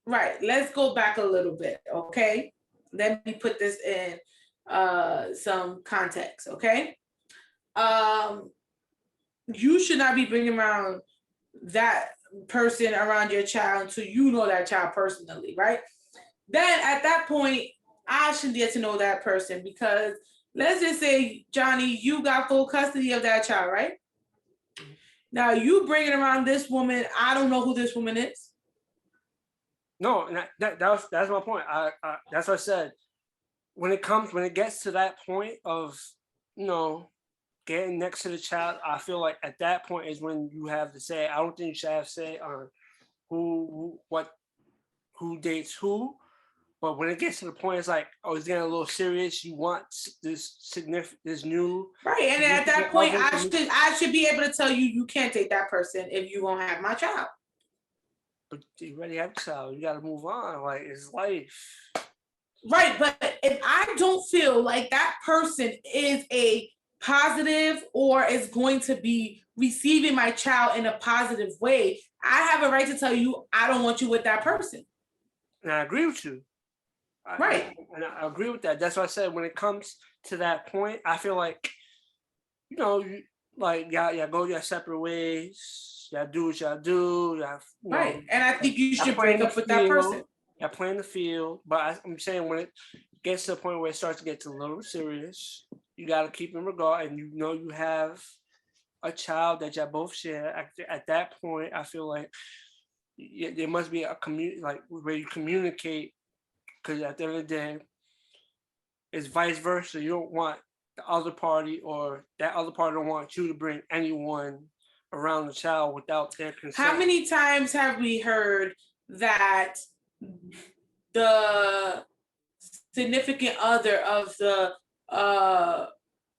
right, let's go back a little bit, okay? Let me put this in some context, okay? You should not be bringing around that person around your child until you know that child personally, right? Then at that point, I should get to know that person because let's just say, Johnny, you got full custody of that child, right? Now you bringing around this woman. I don't know who this woman is. No, and that's my point. That's what I said. When it gets to that point of, getting next to the child, I feel like at that point is when you have to say. I don't think you should have say on who dates who. But when it gets to the point, it's like, oh, it's getting a little serious. You want this new right, and at that point, I should be able to tell you can't date that person if you won't have my child. But you already have a child. You got to move on. Like, it's life. Right, but if I don't feel like that person is a positive or is going to be receiving my child in a positive way, I have a right to tell you I don't want you with that person. And I agree with you. Right. I agree with that. That's why I said when it comes to that point, I feel like, y'all go your separate ways. Y'all do what y'all do. Right. And I think you should break up with that person. Y'all play in the field. But I'm saying when it gets to the point where it starts to get a little serious, you got to keep in regard. And you have a child that y'all both share. At that point, I feel like there must be a community, like where you communicate. Because at the end of the day, it's vice versa. You don't want the other party or that other party don't want you to bring anyone around the child without their consent. How many times have we heard that the significant other of the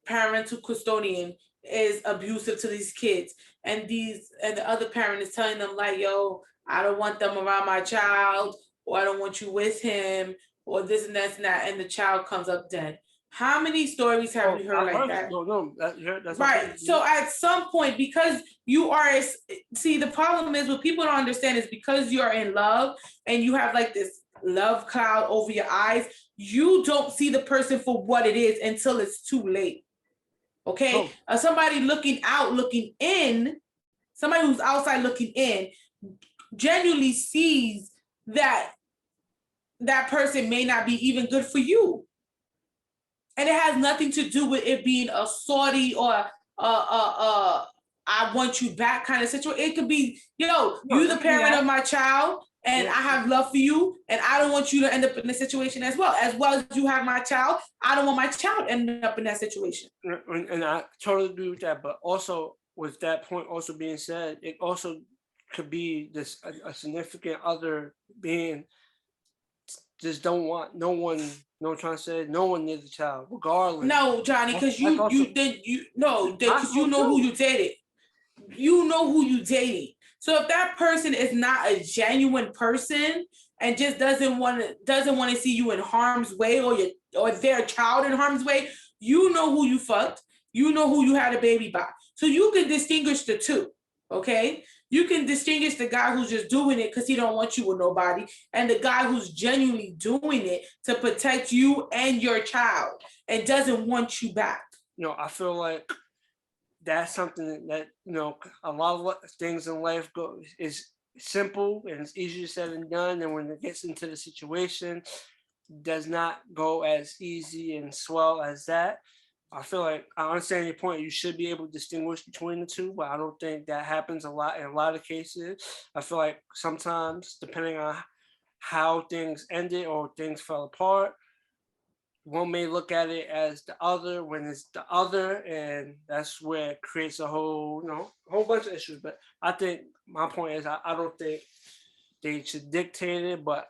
parental custodian is abusive to these kids, and the other parent is telling them like, yo, I don't want them around my child, or I don't want you with him, or this and that and that, and the child comes up dead. How many stories have we heard like that? No, that's right. So at some point, because you are, the problem is what people don't understand is because you're in love and you have like this love cloud over your eyes, you don't see the person for what it is until it's too late. Okay? Somebody looking out, looking in, somebody who's outside looking in, genuinely sees that person may not be even good for you. And it has nothing to do with it being a saucy or I want you back kind of situation. It could be, you're the parent of my child and I have love for you and I don't want you to end up in a situation as well as you have my child. I don't want my child ending up in that situation. And I totally agree with that. But also with that point also being said, it also could be this a significant other being just don't want no one. No, trying to say no one near the child, regardless. No, Johnny, because That's also because you know who you dated. You know who you dating. So if that person is not a genuine person and just doesn't want to see you in harm's way or their child in harm's way, you know who you fucked. You know who you had a baby by. So you can distinguish the two. Okay, you can distinguish the guy who's just doing it because he don't want you with nobody, and the guy who's genuinely doing it to protect you and your child and doesn't want you back. I feel like that's something that a lot of things in life is simple and it's easier said than done, and when it gets into the situation, does not go as easy and swell as that. I feel like I understand your point. You should be able to distinguish between the two, but I don't think that happens a lot in a lot of cases. I feel like sometimes, depending on how things ended or things fell apart, one may look at it as the other when it's the other, and that's where it creates a whole bunch of issues. But I think my point is I don't think they should dictate it, but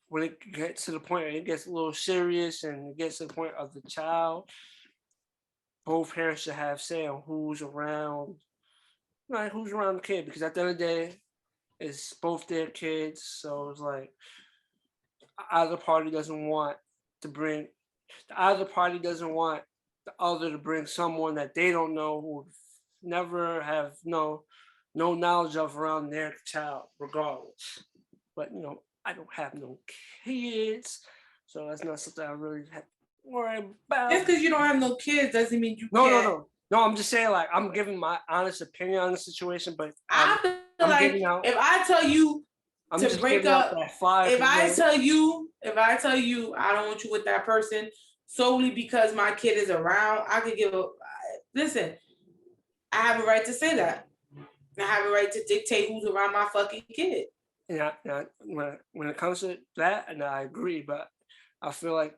when it gets to the point where it gets a little serious and it gets to the point of the child, both parents should have say on who's around the kid, because at the end of the day, it's both their kids. So it's like either party doesn't want the other to bring someone that they don't know, who never have no knowledge of around their child, regardless. But I don't have no kids, so that's not something I really have to worry about. Just because you don't have no kids doesn't mean you can't. No, I'm just saying, like, I'm giving my honest opinion on the situation, but I feel like if I tell you to break up, if I tell you I don't want you with that person solely because my kid is around, I could listen, I have a right to say that. I have a right to dictate who's around my fucking kid. Yeah, when it comes to that, and I agree, but I feel like,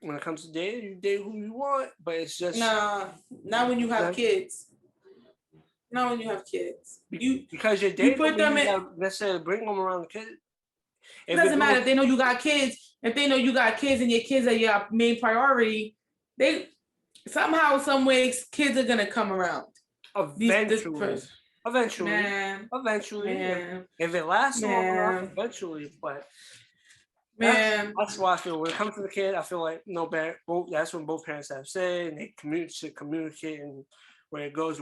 when it comes to dating, you date who you want, but it's just not when you have kids. Not when you have kids. Because you're dating, you put them in. Necessarily bring them around the kid. It doesn't matter if they know you got kids. If they know you got kids and your kids are your main priority, they somehow, some ways, kids are gonna come around. Eventually. Man. If it lasts long enough, eventually, but. That's why I feel when it comes to the kid, I feel like that's when both parents have say and they should communicate and where it goes.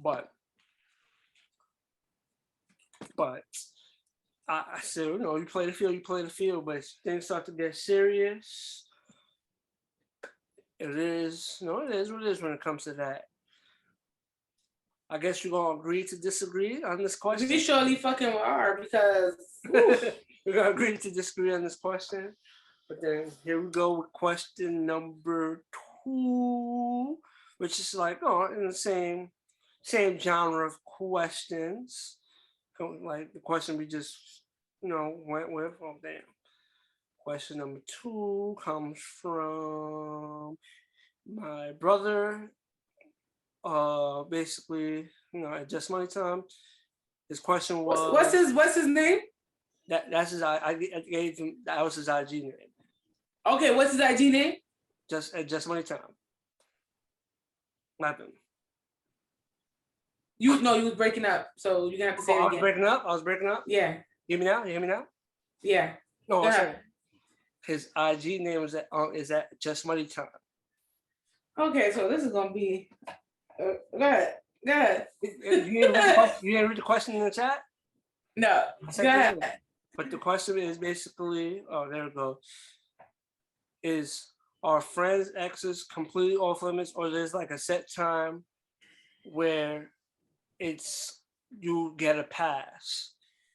But I said, you play the field, but things start to get serious. It is what it is when it comes to that. I guess you're gonna agree to disagree on this question. We surely fucking are, because we're gonna agree to disagree on this question. But then here we go with question number 2, which is like in the same genre of questions, like the question we just went with. Oh damn! Question number 2 comes from my brother. Basically, at Just Money Time. His question was, what's his name? That's his. I gave him, that was his IG name. Okay, what's his IG name? Just Money Time. What happened? You was breaking up, so you're gonna have to say it again. I was breaking up. Yeah. You hear me now? Yeah. No, I'm saying his IG name is at Just Money Time. Okay, so this is gonna be. Go ahead. You didn't read the question in the chat? No. Go ahead. But the question is basically, there we go. Are friends, exes completely off limits, or there's like a set time where you get a pass?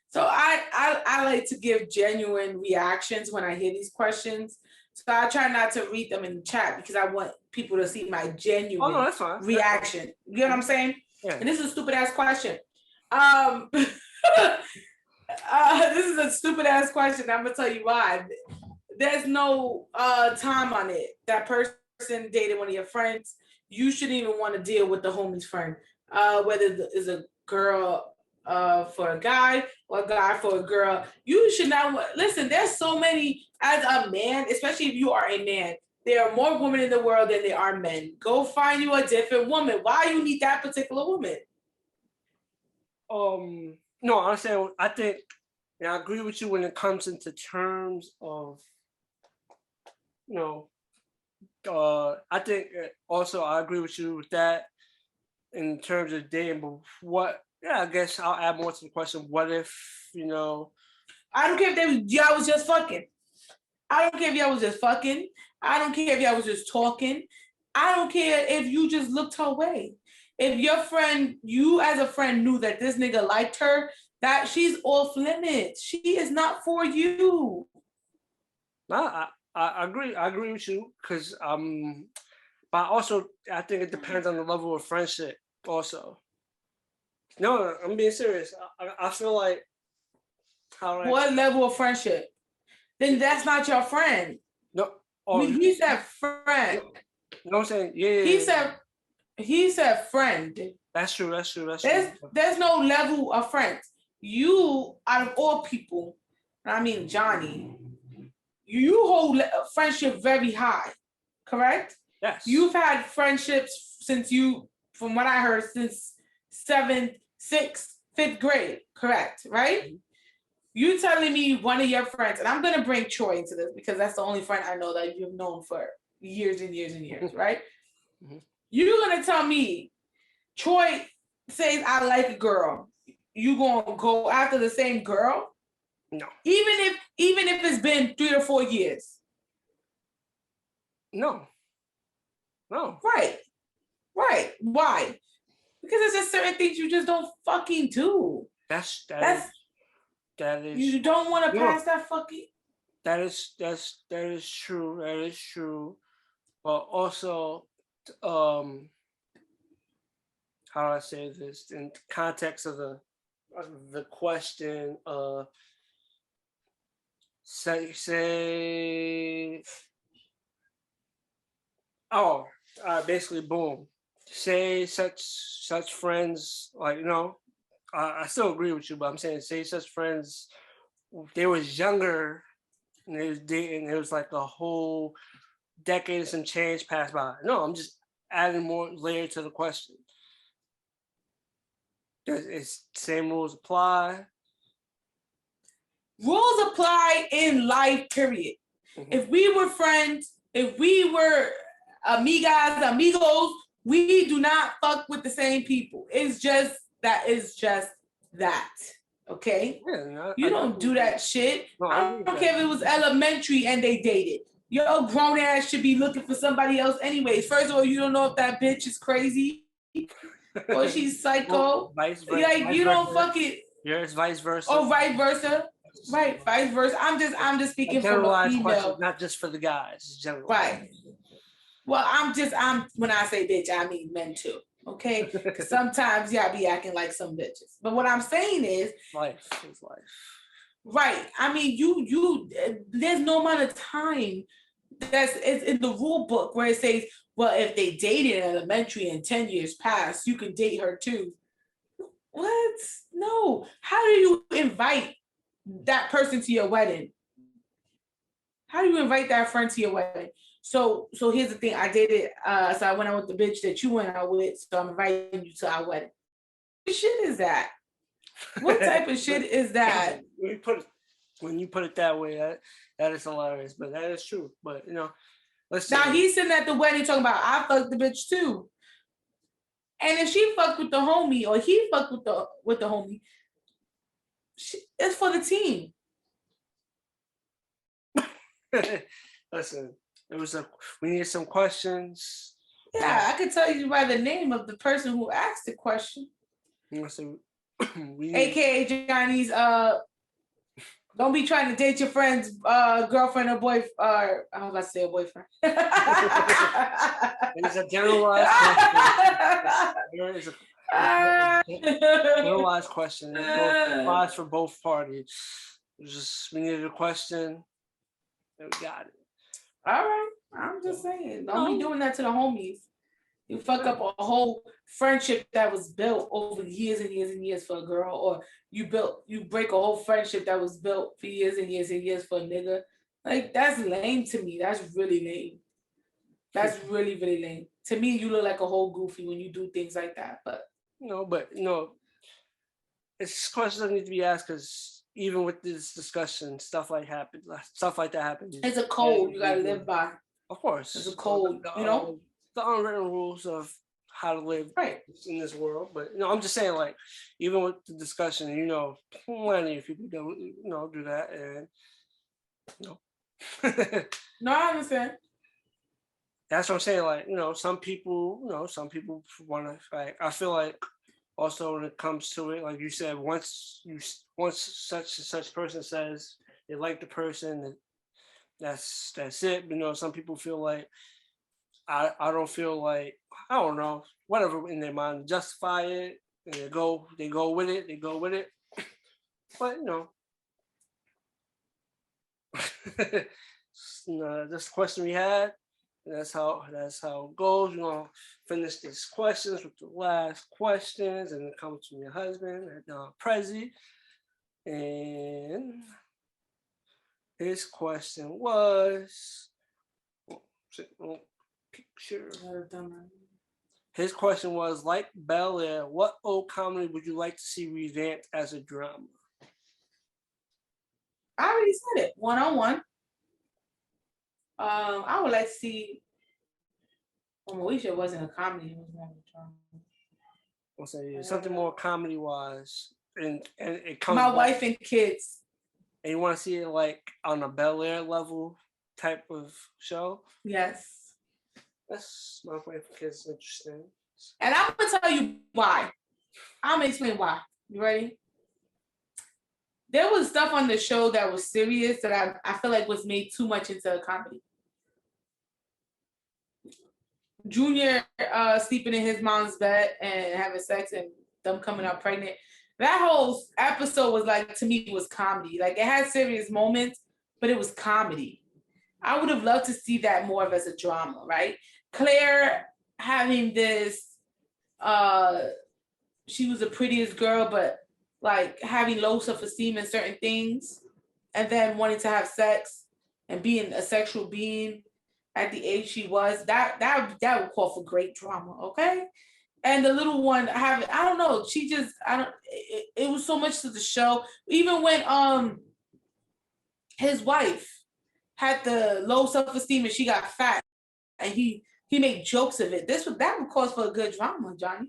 So I like to give genuine reactions when I hear these questions. So I try not to read them in the chat because I want people to see my genuine reaction. You know what I'm saying? Yeah. And this is a stupid ass question. This is a stupid ass question. I'm gonna tell you why. There's no time on it. That person dated one of your friends. You shouldn't even want to deal with the homie's friend. Whether it's a girl, for a guy or a guy for a girl. You should not listen. There's so many as a man, especially if you are a man. There are more women in the world than there are men. Go find you a different woman. Why you need that particular woman? No, I'm saying I think, and I agree with you when it comes into terms of, you know, I think also I agree with you with that in terms of dating. But what? Yeah, I guess I'll add more to the question. What if, you know? I don't care if y'all was just fucking. I don't care if y'all was just fucking. I don't care if y'all was just talking. I don't care if you just looked her way. If your friend, you as a friend knew that this nigga liked her, that she's off limits. She is not for you. No, I agree. I agree with you because but also I think it depends on the level of friendship. Also, no, I'm being serious. I feel like what level of friendship? Then that's not your friend. No, he said friend. You know what I'm saying? Yeah. He said friend. That's true. There's no level of friends. You, out of all people, I mean Johnny, you hold friendship very high, correct? Yes. You've had friendships since from what I heard, since 7th, 6th, 5th grade, correct? Right? Mm-hmm. You telling me one of your friends, and I'm gonna bring Troy into this because that's the only friend I know that you've known for years and years and years, right? Mm-hmm. You're gonna tell me Troy says I like a girl. You gonna go after the same girl? No. Even if it's been 3 or 4 years. No. Right. Why? Because there's just certain things you just don't fucking do. That is. You don't want to pass that fucking. That is true. That is true. But also, how do I say this in context of the question? Say. Oh, basically, boom. Say such friends, like, you know, I still agree with you, but I'm saying say such friends, they was younger and they was dating. It was like a whole decade and some change passed by. No, I'm just adding more layer to the question. It's same rules apply. Rules apply in life, period. Mm-hmm. If we were friends, if we were amigas, amigos, we do not fuck with the same people. It's just that. Okay? Yeah, you don't do that shit. No, I don't care if it was elementary and they dated. Your grown ass should be looking for somebody else anyways. First of all, you don't know if that bitch is crazy or she's psycho. Well, vice versa. Like, you don't fuck it. Yeah, it's vice versa. Oh, vice versa. Right, vice versa. I'm just speaking from a female. Question, not just for the guys. General. Right. Well, I'm when I say bitch, I mean men too. Okay, because sometimes y'all be acting like some bitches. But what I'm saying is, life is life. Right. I mean, you. There's no amount of time it's in the rule book where it says, well, if they dated in elementary and 10 years passed, you can date her too. What? No. How do you invite that person to your wedding? How do you invite that friend to your wedding? So here's the thing. I dated, so I went out with the bitch that you went out with, so I'm inviting you to our wedding. What shit is that? What type of shit is that? When you put it that way, that is hilarious, but that is true. But, you know, now he's sitting at the wedding talking about, I fucked the bitch too. And if she fucked with the homie or he fucked with the homie, it's for the team. Listen, we need some questions. Yeah, I could tell you by the name of the person who asked the question. Listen, AKA Johnny's don't be trying to date your friend's girlfriend or boyfriend. I was about to say a boyfriend. It's a generalized question. There is a generalized question. It applies for both parties. We needed a question, and we got it. All right. I'm just saying. Don't be doing that to the homies. You fuck up a whole friendship that was built over years and years and years for a girl, or you break a whole friendship that was built for years and years and years for a nigga. Like that's lame to me. That's really lame. That's really, really lame. To me, you look like a whole goofy when you do things like that. But it's questions that need to be asked because even with this discussion, stuff like that happens. It's a code you gotta live by. Of course, it's a code. The unwritten rules of how to live in this world. But I'm just saying, like, even with the discussion, plenty of people don't do that, and No, I understand. That's what I'm saying. Like, some people want to. Like, I feel like also when it comes to it, like you said, once such and such person says they like the person, that's it. But some people feel like I don't feel like, I don't know, whatever in their mind, justify it, and they go with it. But this question we had. That's how it goes. We're gonna finish these questions with the last questions, and it comes from your husband, Prezi. And his question was, picture. His question was, like Bel Air, what old comedy would you like to see revamped as a drama? I already said it. 1-on-1. I would like to see. Moesha wasn't a comedy; it was more of a drama. I'll say something more comedy wise, and it comes. My Wife and Kids. And you want to see it like on a Bel Air level type of show? Yes. That's My Wife and Kids interesting. And I'm gonna tell you why. I'm gonna explain why. You ready? There was stuff on the show that was serious that I feel like was made too much into a comedy. Junior sleeping in his mom's bed and having sex and them coming out pregnant. That whole episode was like, to me, was comedy. Like it had serious moments, but it was comedy. I would have loved to see that more of as a drama, right? Claire having this, she was the prettiest girl, but like having low self-esteem in certain things, and then wanting to have sex and being a sexual being at the age she was, that would call for great drama, okay? And the little one, I don't know, it was so much to the show. Even when his wife had the low self-esteem and she got fat, and he made jokes of it. That would cause for a good drama, Johnny.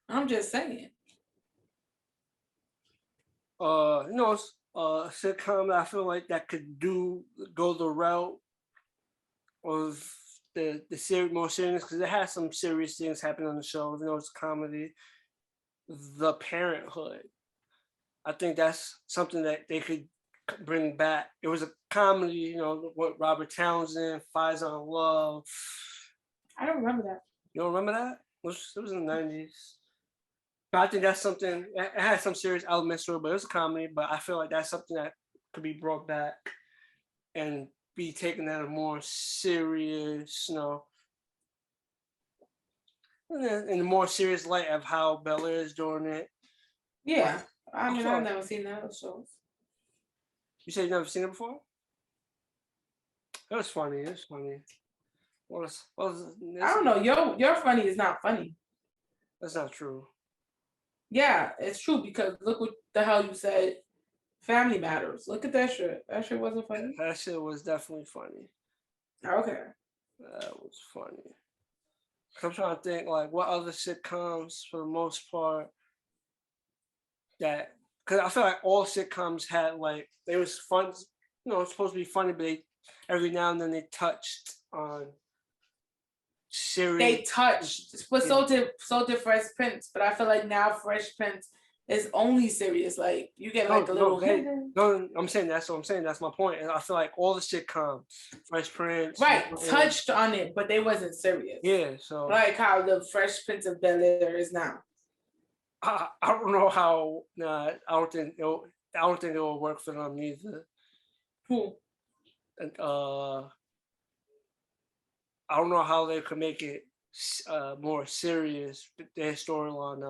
I'm just saying. Sitcom I feel like that could go the route of the more serious, because it has some serious things happening on the show. Even though it's a comedy, The Parenthood. I think that's something that they could bring back. It was a comedy, what Robert Townsend, Fires on Love. I don't remember that. You don't remember that? It was in the 90s. But I think that's something, it had some serious elements to it, but it was a comedy. But I feel like that's something that could be brought back and be taken at a more serious, in a more serious light of how Bel Air is doing it. Yeah. I've never seen those shows. You said you've never seen it before? It was funny. I don't know. Your funny is not funny. That's not true. Yeah, it's true, because look what the hell you said. Family Matters. Look at that shit. That shit wasn't funny. That shit was definitely funny. Okay. That was funny. I'm trying to think, like, what other sitcoms, for the most part, that, because I feel like all sitcoms had, like, they was fun, it's supposed to be funny, but every now and then they touched on serious. They touched, but so did Fresh Prince. But I feel like now Fresh Prince is only serious. Like you get like a little. No, I'm saying that's what I'm saying. That's my point. And I feel like all the sitcoms, Fresh Prince, right, touched on it, but they wasn't serious. Yeah, so like how the Fresh Prince of Bel Air is now. I don't know how. I don't think it will work for them either. Who? And I don't know how they could make it more serious their storyline.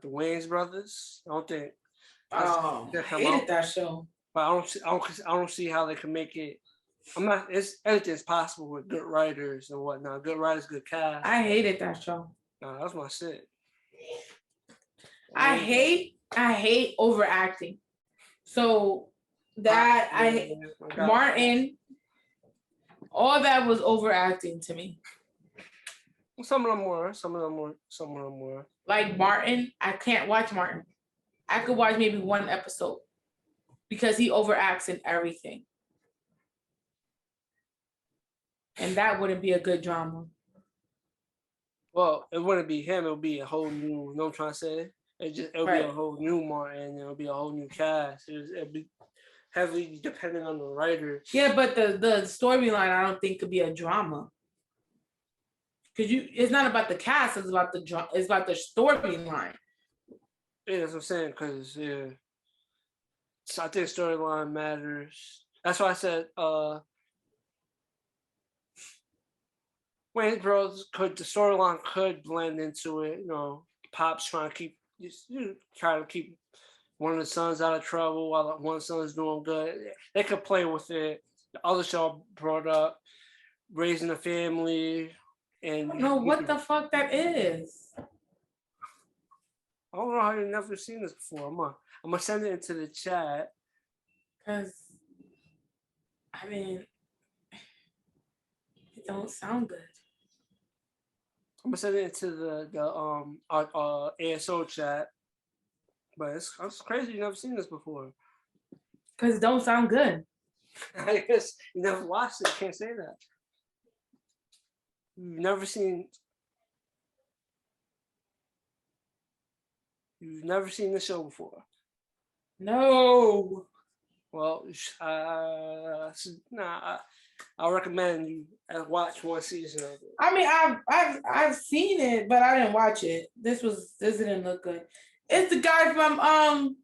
The Wayans brothers. I don't think that's Oh, I that come out, hated that show. but I don't see how they can make it. I'm not. It's everything's possible with good writers and whatnot. Good writers, good cast. I hated that show. Nah, that's my shit. I hate overacting. So that Martin, all that was overacting to me. Some of them were. Some of them were. Some of them were. Like Martin, I can't watch Martin. I could watch maybe one episode because he overacts in everything. And that wouldn't be a good drama. Well, it wouldn't be him. It would be a whole new. You know what I'm trying to say? It'll be a whole new Martin. It'll be a whole new cast. It'll be heavily depending on the writer. Yeah, but the storyline I don't think could be a drama. Because it's not about the cast. It's about the storyline. Yeah, that's what I'm saying. Because so I think storyline matters. That's why I said Wayne Bros the storyline could blend into it. You know, Pop's trying to keep one of the sons out of trouble while one son's doing good. They could play with it. The other show brought up raising a family and I don't know what the fuck that is. I don't know how you've never seen this before. I'm gonna send it into the chat. Cause I mean, it don't sound good. I'm gonna send it into the ASO chat. But it's crazy you never seen this before. Cause it don't sound good. I guess you never watched it. You can't say that. You've never seen the show before. No. Well, I recommend you watch one season of it. I mean, I've seen it, but I didn't watch it. This didn't look good. It's the guy from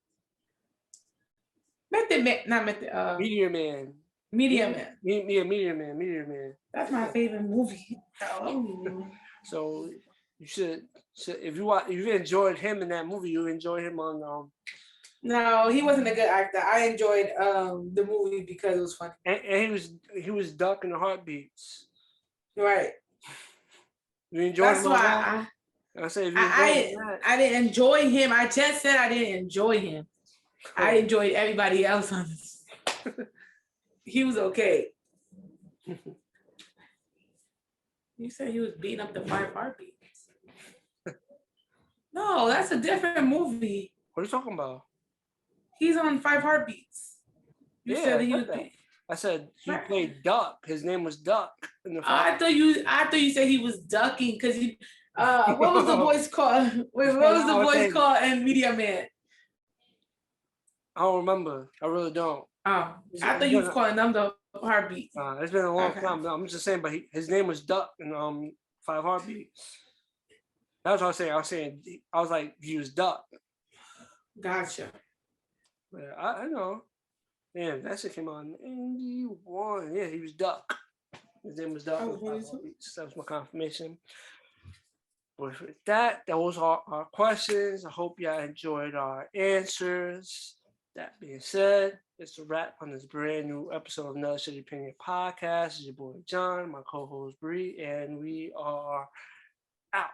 Meteor Man. Meteor Man. Meteor Man. That's my favorite movie. So you should if you enjoyed him in that movie, you enjoyed him on No, he wasn't a good actor. I enjoyed the movie because it was funny. And he was ducking the heartbeats. Right. You enjoyed That's him. Why I say if you I didn't enjoy him. I just said I didn't enjoy him. I enjoyed everybody else on this. He was okay. You said he was beating up the 5 heartbeats. No, that's a different movie. What are you talking about? He's on 5 heartbeats. You said he was. I said he played Duck. His name was Duck. I thought you said he was ducking because he. What was the voice called? Wait, what was the voice called in Media Man? I don't remember. I really don't. Oh, I thought you was calling them the heartbeats. It's been a long time. I'm just saying, but his name was Duck in 5 Heartbeats. That's what I was saying. I was like, he was Duck. Gotcha. Yeah, I know. Damn, that shit came out in 81. Yeah, he was Duck. His name was Duck. That was my confirmation. But with that was our questions. I hope y'all enjoyed our answers. That being said, it's a wrap on this brand new episode of Another Shitty Opinion Podcast. It's your boy John, my co-host Bree, and we are out.